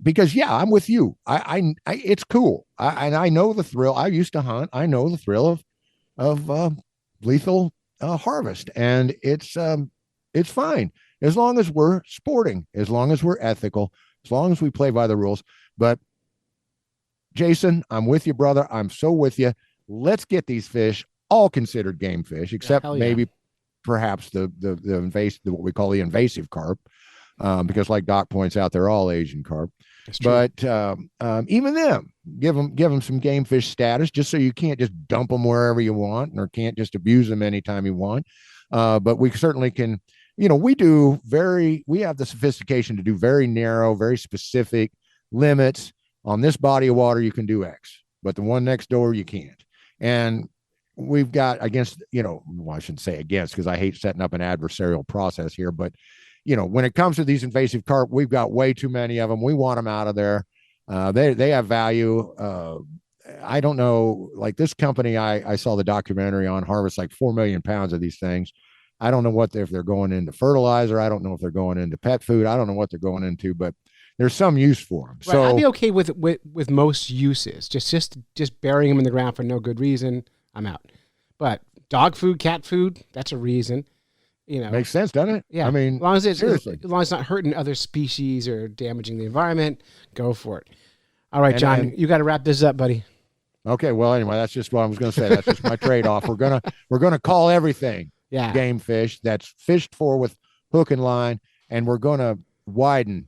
because I'm with you. I it's cool. I know the thrill. I used to hunt. I know the thrill of lethal harvest, and it's fine as long as we're sporting, as long as we're ethical, as long as we play by the rules. But Jason, I'm with you, brother. I'm so with you. Let's get these fish all considered game fish, except maybe perhaps the invasive, what we call the invasive carp, because like Doc points out, they're all Asian carp. But even them, give them some game fish status, just so you can't just dump them wherever you want, or can't just abuse them anytime you want. But we certainly can. We have the sophistication to do very narrow, very specific limits. On this body of water, you can do X, but the one next door, you can't. And we've got against, well, I shouldn't say against, because I hate setting up an adversarial process here, but when it comes to these invasive carp, we've got way too many of them. We want them out of there. They have value. I don't know, like this company I saw the documentary on harvest like 4 million pounds of these things. I don't know if they're going into fertilizer. I don't know if they're going into pet food. I don't know what they're going into, but there's some use for them. Right. So I'd be okay with most uses, just burying them in the ground for no good reason. I'm out. But dog food, cat food, that's a reason. Makes sense, doesn't it? Yeah. I mean, as long as it's not hurting other species or damaging the environment, go for it. All right, John, you got to wrap this up, buddy. Okay. Well, anyway, that's just what I was going to say. That's just my trade-off. We're gonna call everything game fish that's fished for with hook and line, and we're going to widen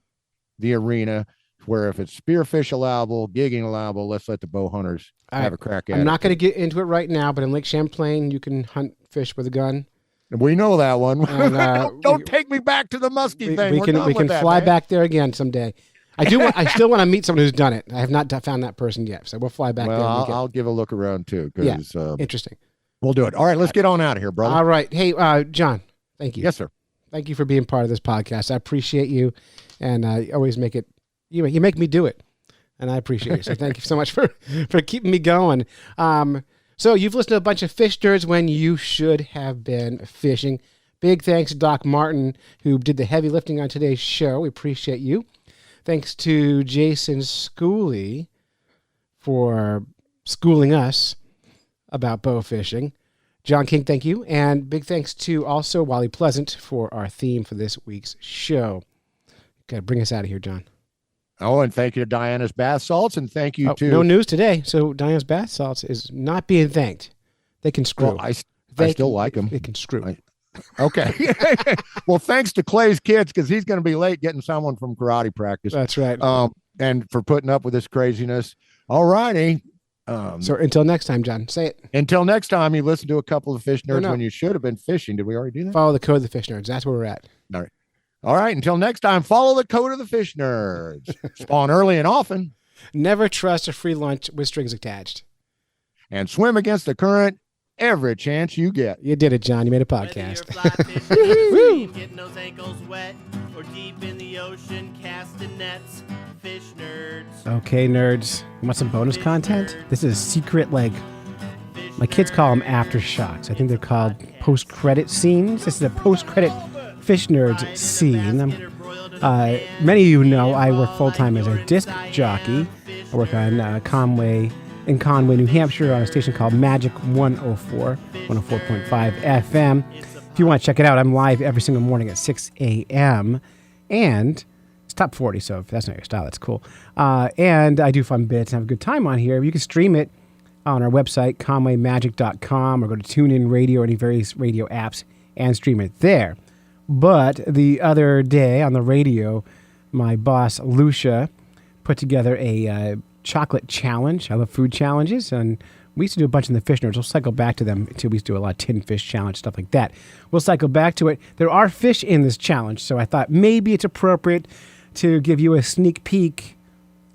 the arena where if it's spearfish allowable, gigging allowable, let's let the bow hunters have a crack at it. I'm not going to get into it right now, but in Lake Champlain, you can hunt fish with a gun. We know that one. And, don't take me back to the musky thing. We can fly back there again someday. I still want to meet someone who's done it. I have not found that person yet, so we'll fly back there. I'll give a look around too. Interesting. We'll do it. All right, let's get on out of here, brother. All right. Hey, John, thank you. Yes, sir. Thank you for being part of this podcast. I appreciate you, and I always make it. You make me do it, and I appreciate you. So thank you so much for keeping me going. So you've listened to a bunch of fish nerds when you should have been fishing. Big thanks to Doc Martin, who did the heavy lifting on today's show. We appreciate you. Thanks to Jason Schooley for schooling us about bow fishing. John King, thank you. And big thanks to also Wally Pleasant for our theme for this week's show. Okay, bring us out of here, John. Oh, and thank you to Diana's Bath Salts, and thank you to... No news today, so Diana's Bath Salts is not being thanked. They can screw. Well, I still like them. They can screw. Okay. Well, thanks to Clay's kids, because he's going to be late getting someone from karate practice. That's right. And for putting up with this craziness. All righty. So until next time, John, say it. Until next time, you listen to a couple of fish nerds when you should have been fishing. Did we already do that? Follow the code of the fish nerds. That's where we're at. All right. All right. Until next time, follow the code of the fish nerds. Spawn early and often. Never trust a free lunch with strings attached. And swim against the current every chance you get. You did it, John. You made a podcast. Whether you're fly fishing in the stream, getting those ankles wet, or deep in the ocean casting nets, fish nerds. Okay, nerds. You want some bonus content? This is secret, my kids call them aftershocks. I think they're called post-credit scenes. This is a post-credit fish nerds scene. Many of you know I work full-time as a disc jockey. I work on Conway, New Hampshire, on a station called Magic 104, 104.5 FM. If you want to check it out, I'm live every single morning at 6 a.m. And it's top 40, so if that's not your style, that's cool. And I do fun bits and have a good time on here. You can stream it on our website, conwaymagic.com, or go to TuneIn Radio or any various radio apps and stream it there. But the other day on the radio, my boss, Lucia, put together a chocolate challenge. I love food challenges, and we used to do a bunch in the fish nerds. We'll cycle back to them until we used to do a lot of tin fish challenge, stuff like that. We'll cycle back to it. There are fish in this challenge, so I thought maybe it's appropriate to give you a sneak peek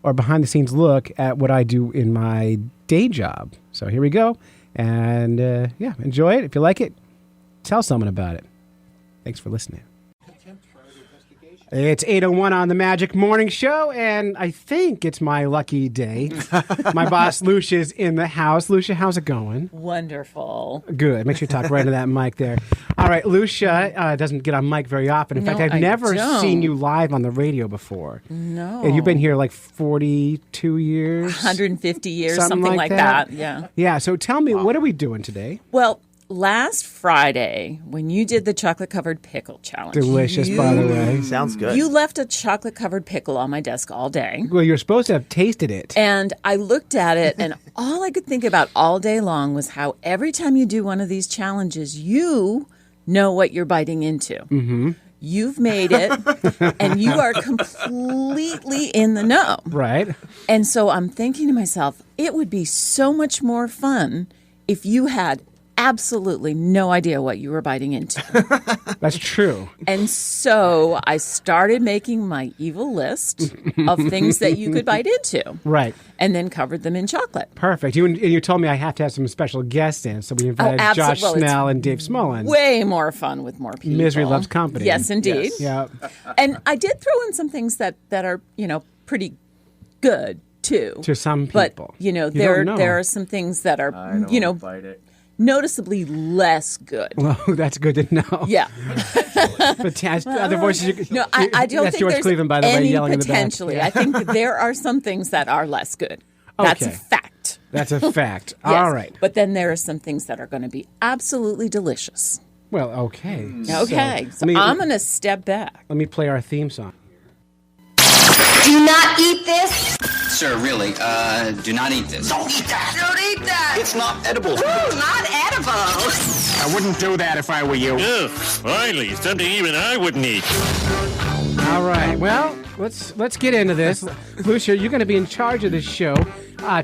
or behind-the-scenes look at what I do in my day job. So here we go, and enjoy it. If you like it, tell someone about it. Thanks for listening. It's 8:01 on the Magic Morning Show, and I think it's my lucky day. My boss, Lucia's in the house. Lucia, how's it going? Wonderful. Good. Make sure you talk right into that mic there. All right, Lucia doesn't get on mic very often. In fact, I've never seen you live on the radio before. No. And you've been here like 42 years? 150 years, something like that. Yeah. Yeah, so tell me, what are we doing today? Well, last Friday, when you did the chocolate-covered pickle challenge. Delicious, by the way. Sounds good. You left a chocolate-covered pickle on my desk all day. Well, you're supposed to have tasted it. And I looked at it, and all I could think about all day long was how every time you do one of these challenges, you know what you're biting into. Mm-hmm. You've made it, and you are completely in the know. Right. And so I'm thinking to myself, it would be so much more fun if you had absolutely no idea what you were biting into. That's true. And so I started making my evil list of things that you could bite into. Right. And then covered them in chocolate. Perfect. You told me I have to have some special guests in, so we invited Josh Snell and Dave Smullen. Way more fun with more people. Misery loves company. Yes, indeed. Yes. Yeah. And I did throw in some things that are, pretty good too. To some people. But, there are some things that are, bite it. noticeably less good. Well, that's good to know. Yeah. Fantastic. Other voices. No, I don't that's think George there's Cleveland, by the way, any yelling potentially. in the back. I think that there are some things that are less good. That's a Okay. fact. That's a fact. Yes. All right. But then there are some things that are going to be absolutely delicious. Well, okay. Okay. So I'm going to step back. Let me play our theme song. Do not eat this. Sir, really, do not eat this. Don't eat that. Don't eat that. It's not edible. Not edible. I wouldn't do that if I were you. Ugh, finally, something even I wouldn't eat. All right. Well, let's get into this. Lucia, you're going to be in charge of this show.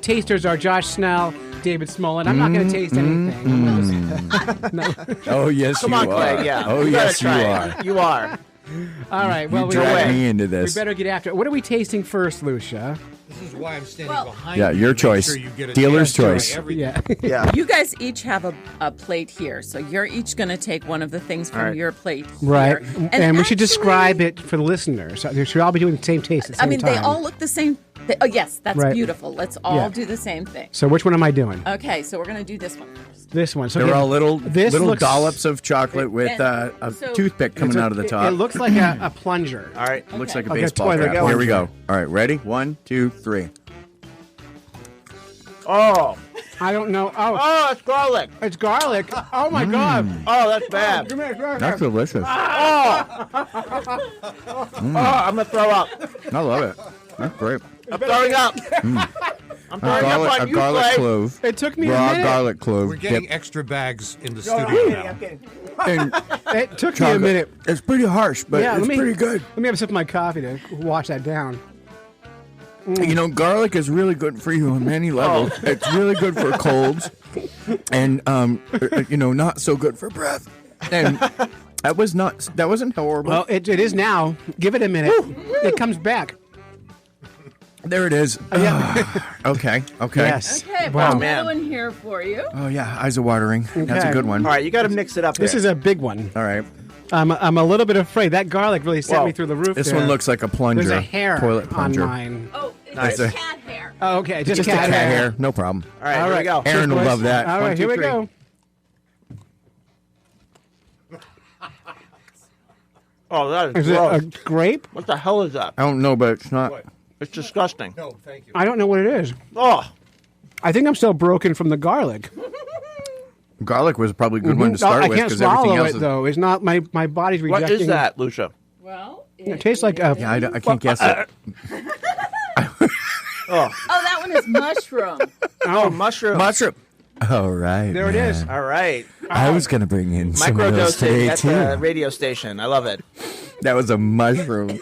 Tasters are Josh Snell, David Smullen. I'm not going to taste anything. No. Oh, yes, Come you on, are. Clay. Yeah. Oh, You yes, you gotta are. try it. You are. All right. Well, You dragged me into we this. better get after it. What are we tasting first, Lucia? This is why I'm standing behind Yeah, you. your to make choice. sure you get a Dealer's chance to try choice. everything. Yeah. You guys each have a plate here. So you're each going to take one of the things from right. your plate Right. here. And we should describe it for the listeners. They should all be doing the same taste at the same time. they all look the same. Oh, yes, that's Right. beautiful. Let's all Yeah. do the same thing. So which one am I doing? Okay, so we're going to do this one first. This one. So They're here- all little this looks- dollops of chocolate with And a so- toothpick coming out of the top. It looks like a plunger. All right. Looks like a Okay, baseball toilet cap. Here we plunger. go. All right, ready? 1, 2, 3. Oh. I don't know. Oh, it's garlic. It's garlic. Oh my God. Oh, that's bad. Come here. That's delicious. Oh, I'm going to throw up. I love it. That's great. I'm throwing up. I'm throwing up on A you, garlic Clay. clove. It took me a raw minute. garlic clove. We're getting dip. extra bags in the I'm studio kidding, now. I'm kidding. And It took me a chocolate. minute. It's pretty harsh, but Yeah, it's let me- pretty good. Let me have a sip of my coffee to wash that down. You know, garlic is really good for you on many levels. It's really good for colds, and not so good for breath. And that wasn't horrible. Well, it is now. Give it a minute. It comes back. There it is. Okay. Yes. Okay, Wow. wow, man. another one here for you. Oh yeah, eyes are watering. That's a Okay. good one. All right, you got to mix it up This here. is a big one. All right. I'm a little bit afraid. That garlic really sent Whoa. me through the roof. This there. one looks like a plunger. There's a hair toilet on plunger. mine. Oh, it's Nice. just cat hair. Oh, okay. Just Just cat a cat hair. hair, no problem. All right, All here we right. go. Aaron will boys. love that. All One, right, two, here we three. go. Oh, that is Is it gross. a grape? What the hell is that? I don't know, but it's not. It's disgusting. No, thank you. I don't know what it is. Oh, I think I'm still broken from the garlic. Garlic was probably a good one to start I with can't because everything swallow else it is. though. It's not my body's what rejecting. is that, Lucia? Well, It tastes like a. Yeah, I can't guess it. Oh, that one is mushroom. oh, mushroom. Mushroom. All right. There it is. All right. I was gonna bring in some of those Microdosing today at too. the radio station. I love it. That was a mushroom.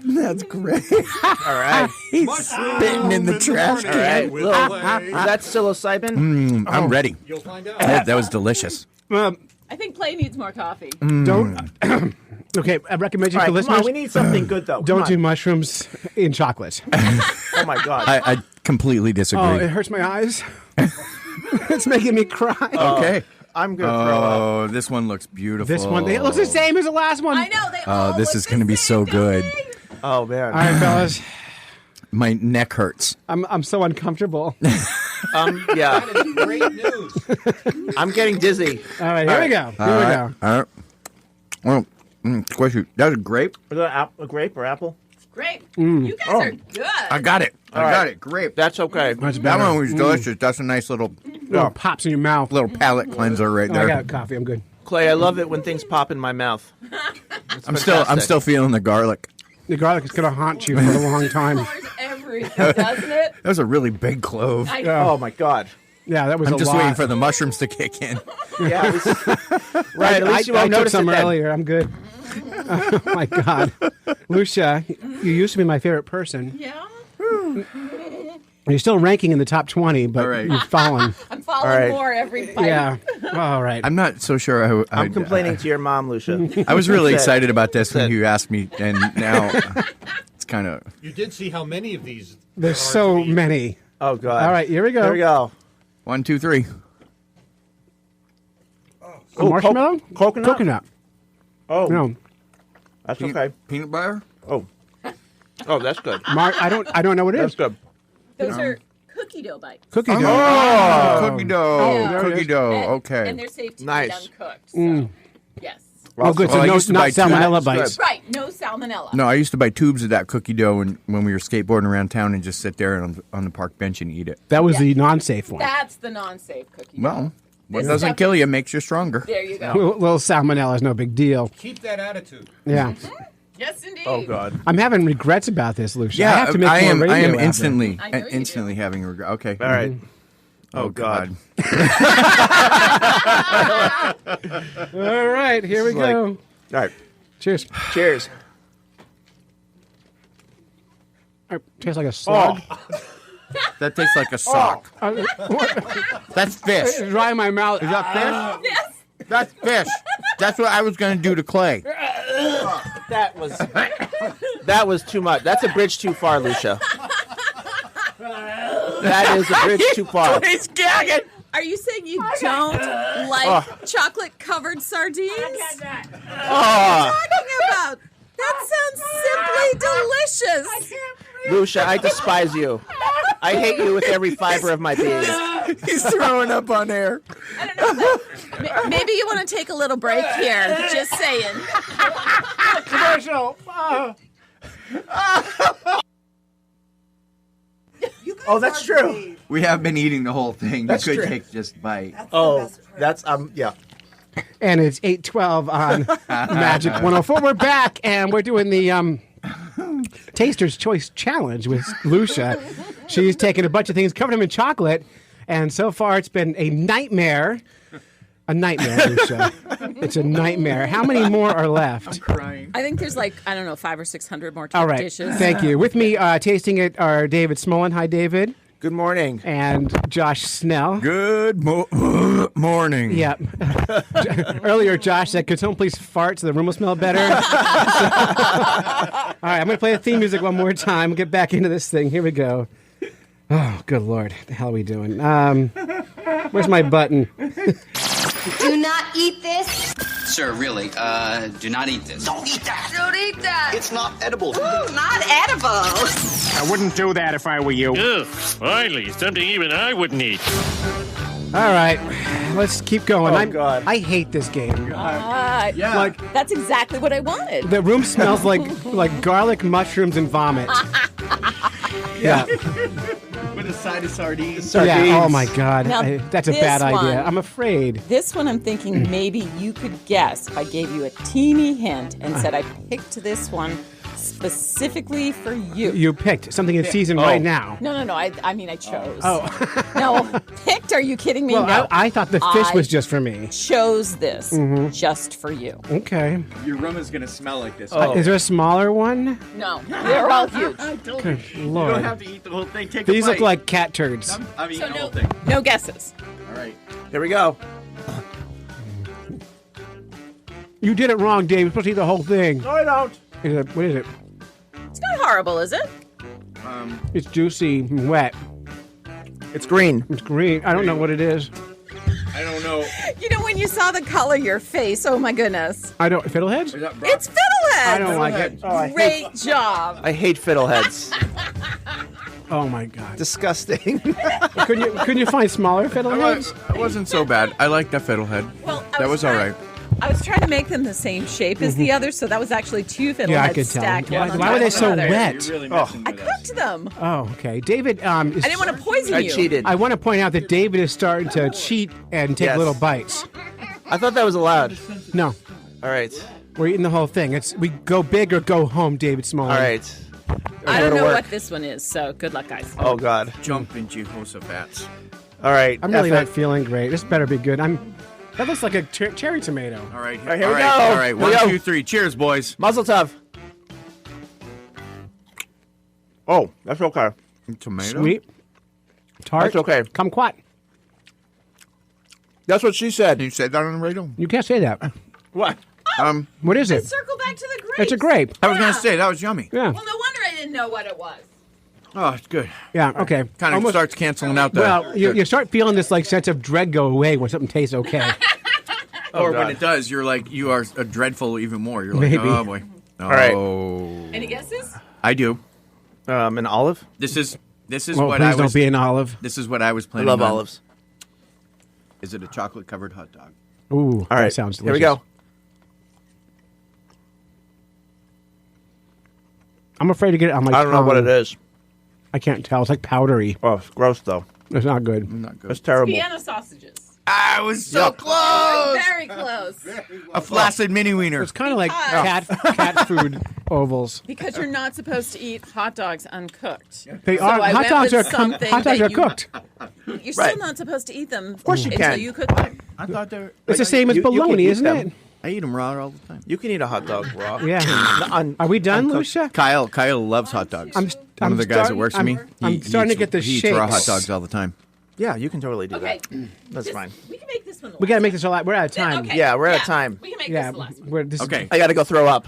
That's great. All right. He's spitting in the trash All right. can. Little, is that psilocybin? I'm ready. You'll find out. That was delicious. I think Clay needs more coffee. Don't. Okay, I recommend you All for right, come listeners. on. We need something good, though. Come Don't on. do mushrooms in chocolate. Oh, my God. I completely disagree. Oh, it hurts my eyes. It's making me cry. Okay. I'm going to throw up. Oh, this one looks beautiful. This one, it looks the same as the last one. I know they all Oh, this look is the going to be same, so don't good. they? Oh, man. All right, fellas. My neck hurts. I'm so uncomfortable. Yeah. That is great news. I'm getting dizzy. All right, here we go. Here All we right. go. All right. Well, squishy. That was grape. Is that a grape or apple? Great. You guys are good. I got it. I All got right. it. Grape. That's okay. That's That better. one was delicious. That's a nice little Pops in your mouth. little palate cleanser right Oh, there. I got coffee. I'm good. Clay, I love it when things pop in my mouth. I'm still feeling the garlic. The garlic is going to haunt you for a long time. Colors everything, doesn't it? That was a really big clove. I Oh, my God. Yeah, that was I'm a just lot. waiting for the mushrooms to kick in. Yeah. At least, right. At least you I won't took notice some it then. earlier. I'm good. Oh, my God. Lucia, you used to be my favorite person. Yeah. You're still ranking in the top 20, but All right. you've fallen. I'm following All right. more every bite. Yeah. All right. I'm not so sure. I'm complaining to your mom, Lucia. I was really That's it. excited about this when That's it. you asked me, and now it's kind of. You did see how many of these. There's there are so to eat. many. Oh, God. All right, here we go. Here we go. 1, 2, 3. A marshmallow? Coconut? Coconut. Oh, No. that's okay. Peanut butter? Oh. Oh, that's good. I don't know what it That's is. good. Those are cookie dough bites. Cookie dough. Oh, cookie dough. Yeah. There it Cookie is. dough. And- Okay. And they're safe to Nice. eat uncooked. So, yes. Oh, good. So Oh, I no, used to not buy two. salmonella That's bites. Right. No salmonella. No, I used to buy tubes of that cookie dough when we were skateboarding around town and just sit there on the park bench and eat it. That was Yeah. the non-safe one. That's the non-safe cookie dough. Well, what This doesn't stuff kill is- you makes you stronger. There you go. Little salmonella is no big deal. Keep that attitude. Yeah. Yes, indeed. Oh, God. I'm having regrets about this, Lucia. Yeah, I have to make I more am. radio I am after. instantly, I know you do. instantly having regret. Okay. All right. Oh God. All right, here we It's like- go. All right. Cheers. Cheers. Tastes like a slug. That tastes like a sock. That's fish. It's dry in my mouth. Is that fish? Yes. That's fish. That's what I was going to do to Clay. That was too much. That's a bridge too far, Lucia. That is a bridge too far. He's gagging. Are you saying you don't like chocolate covered sardines? Oh, Talking about that sounds simply delicious. Lucia, I despise you. I hate you with every fiber of my being. He's throwing up on air. I don't know. Maybe you want to take a little break here. Just saying. Commercial. Oh, that's true. We have been eating the whole thing. That's you could true. take just bite. Oh, that's yeah. And it's 8:12 on Magic 104. We're back, and we're doing the Taster's Choice Challenge with Lucia. She's taken a bunch of things, covered them in chocolate, and so far it's been a nightmare. A nightmare, Lucia. It's a nightmare. How many more are left? I'm crying. I think there's like, I don't know, 500 or 600 more All right. dishes. Thank you. With me tasting it are David Smolin. Hi, David. Good morning. And Josh Snell. Good morning. Yep. Earlier, Josh said, could someone please fart so the room will smell better? All right, I'm going to play the theme music one more time. We'll get back into this thing. Here we go. Oh, good Lord. What the hell are we doing? Where's my button? Do not eat this. Sir, really, do not eat this. Don't eat that. Don't eat that. It's not edible. Ooh, not edible. I wouldn't do that if I were you. Ugh, finally, something even I wouldn't eat. All right, let's keep going. Oh, God. I hate this game. Yeah. Like, That's exactly what I wanted. the room smells like garlic, mushrooms, and vomit. Yeah. With a side of sardines. Yeah. Oh my God. Now, That's a this bad idea. one- I'm afraid. This one I'm thinking maybe you could guess if I gave you a teeny hint and said I picked this one specifically for you. You picked something in season right now. No. I mean, I chose. Oh. No, picked? Are you kidding me? Well, No. I thought the fish was just for me. Chose this just for you. Okay. Your room is going to smell like this. Is there a smaller one? No, they're all huge. Good You Lord. don't have to eat the whole thing. Take These a bite. look like cat turds. I'm eating So the whole thing. no guesses. All right. Here we go. You did it wrong, Dave. You're supposed to eat the whole thing. No, I don't. What is it? It's not horrible, is it? It's juicy and wet. It's green. It's green. I don't know what it is. I don't know. You know, when you saw the color of your face, oh my goodness. I don't. Fiddleheads? Is that It's fiddleheads. I don't like it. Great job. I hate fiddleheads. Oh my God. Disgusting. Couldn't you find smaller fiddleheads? It wasn't so bad. I like that fiddlehead. Well, That was all right. I was trying to make them the same shape as the others, so that was actually two fiddleheads Yeah, I could tell. stacked one on Why top were they of so another. wet? You're really Oh. messing I with us. cooked them. Oh, okay. David. I didn't want to poison I you. cheated. I want to point out that David is starting to cheat and take Yes. little bites. I thought that was allowed. No, All right. we're eating the whole thing. We go big or go home, David Small. All right. I Go don't to know work. what this one is, so good luck, guys. Oh, God. Jump in Jehoshaphat's. All right. I'm really F not it. feeling great. This better be good. That looks like a cherry tomato. All right. All right, here we go. All right. Here we 1, go. 2, 3. Cheers, boys. Muzzle tough. Oh, that's okay. Tomato. Sweet. Tart. That's okay. Kumquat. That's what she said. Can you say that on the radio? You can't say that. What? What is it? Circle back to the grapes. It's a grape. I was going to say, that was yummy. Yeah. Well, no wonder I didn't know what it was. Oh, it's good. Yeah. Okay. Kind of Almost- starts canceling out the... Well, you start feeling this sense of dread go away when something tastes okay. or when God. it does, you're like, you are dreadful even more. You're like, Maybe. oh, boy. Oh. right. Any guesses? I do. An olive? This is Well, what please I don't was... be an olive. This is what I was I planning love on. olives. Is it a chocolate-covered hot dog? Ooh. All right. That sounds Here we delicious. go. I'm afraid to get it on my I don't know what it tongue. is. I can't tell. It's like powdery. Oh, it's gross, though. It's not good. Not good. It's terrible. Vienna sausages. I was so close! Very close. A flaccid mini wiener. It's kind of like cat food ovals. Because you're not supposed to eat hot dogs uncooked. They So are I hot went dogs. with Are something hot dogs that are you- cooked. You're still Right. not supposed to eat them. Of course you until can. you cook them. I thought they were... It's the same as You can bologna, eat isn't them. it? I eat them raw all the time. You can eat a hot dog raw. Yeah. Are we done, Lucia? Kyle loves hot dogs. I'm One of the guys that works for me. I'm starting to get the he eats raw hot shakes. dogs all the time. Yeah, you can totally do Okay. that. That's fine. We can make this one. We got to make this a lot. We're out of time. Okay. Yeah, we're out of time. We can make Yeah. this the last one. We're, this is- Okay. I got to go throw up.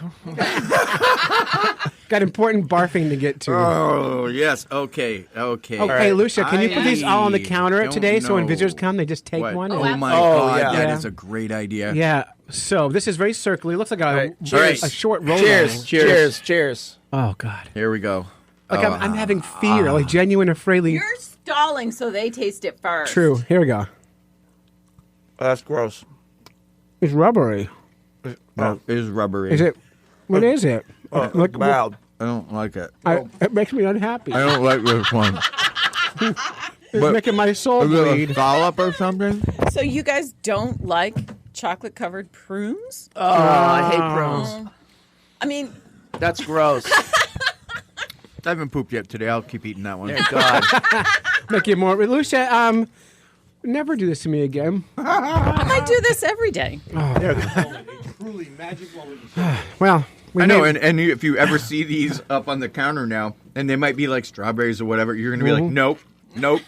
got important barfing to get to. Oh, yes. Okay. Okay. Oh, hey, Lucia, can you put these all on the I counter don't today so when know visitors come, they just take what- one? Oh, and- my Oh, God. yeah. That Yeah. is a great idea. Yeah. So this is very circular. It looks like a, Cheers. a short roll. Cheers. Cheers. Cheers. Oh, God. Here we go. Like I'm having fear, like genuine afraid. You're stalling so they taste it first. True. Here we go. Oh, that's gross. It's rubbery. Oh, it is rubbery. Is it? What is it? Look, Bad. I don't like it. it makes me unhappy. I don't like this one. It's making my soul Is it a bleed. scallop or something? So you guys don't like chocolate covered prunes? Oh, I hate prunes. I mean, That's gross. I haven't pooped yet today. I'll keep eating that one. Thank God. Make it more. Lucia, never do this to me again. I do this every day. Truly magic moment. Well, I know, and if you ever see these up on the counter now, and they might be like strawberries or whatever, you're going to be like, nope.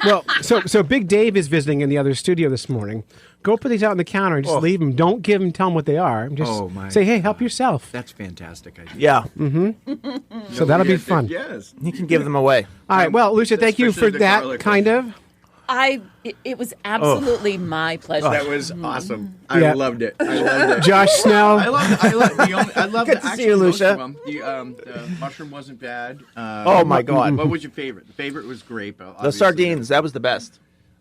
Well, so Big Dave is visiting in the other studio this morning. Go put these out on the counter and just leave them. Don't tell them what they are. Just say, hey, help yourself. That's fantastic idea. Yeah. Mm-hmm. So that'll be fun. Yes. You can give them away. All right. Well, Lucia, thank you for that kind of. It was absolutely my pleasure. That was awesome. I loved it. Josh Snell. I loved Good to see you, Lucia. The mushroom wasn't bad. Oh my God. What was your favorite? The favorite was grape. The sardines. That was the best.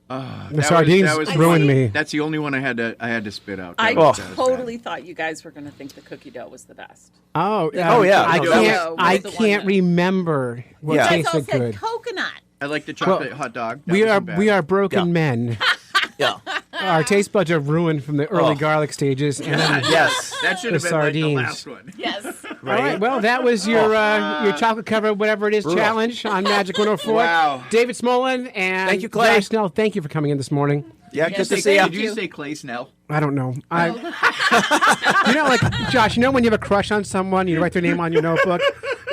The sardines ruined me. That's the only one I had to spit out. I totally thought you guys were going to think the cookie dough was the best. Oh, yeah. I can't remember what tasted good. Coconut. I like the chocolate hot dog. We are broken men. Yeah. Our taste buds are ruined from the early garlic stages. And yes. That should have been sardines. like the last one. Yes. All right. Well, that was your chocolate covered whatever it is challenge on Magic 104. Wow. David Smolin and thank you, Clay. Josh Snell, thank you for coming in this morning. Yeah, good to see you. Did you say Clay Snell? I don't know. Like Josh, when you have a crush on someone, you write their name on your notebook,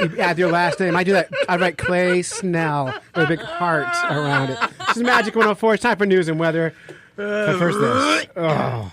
you add their last name. I do that. I write Clay Snell with a big heart around it. This is Magic 104. It's time for news and weather. But first, this. Oh.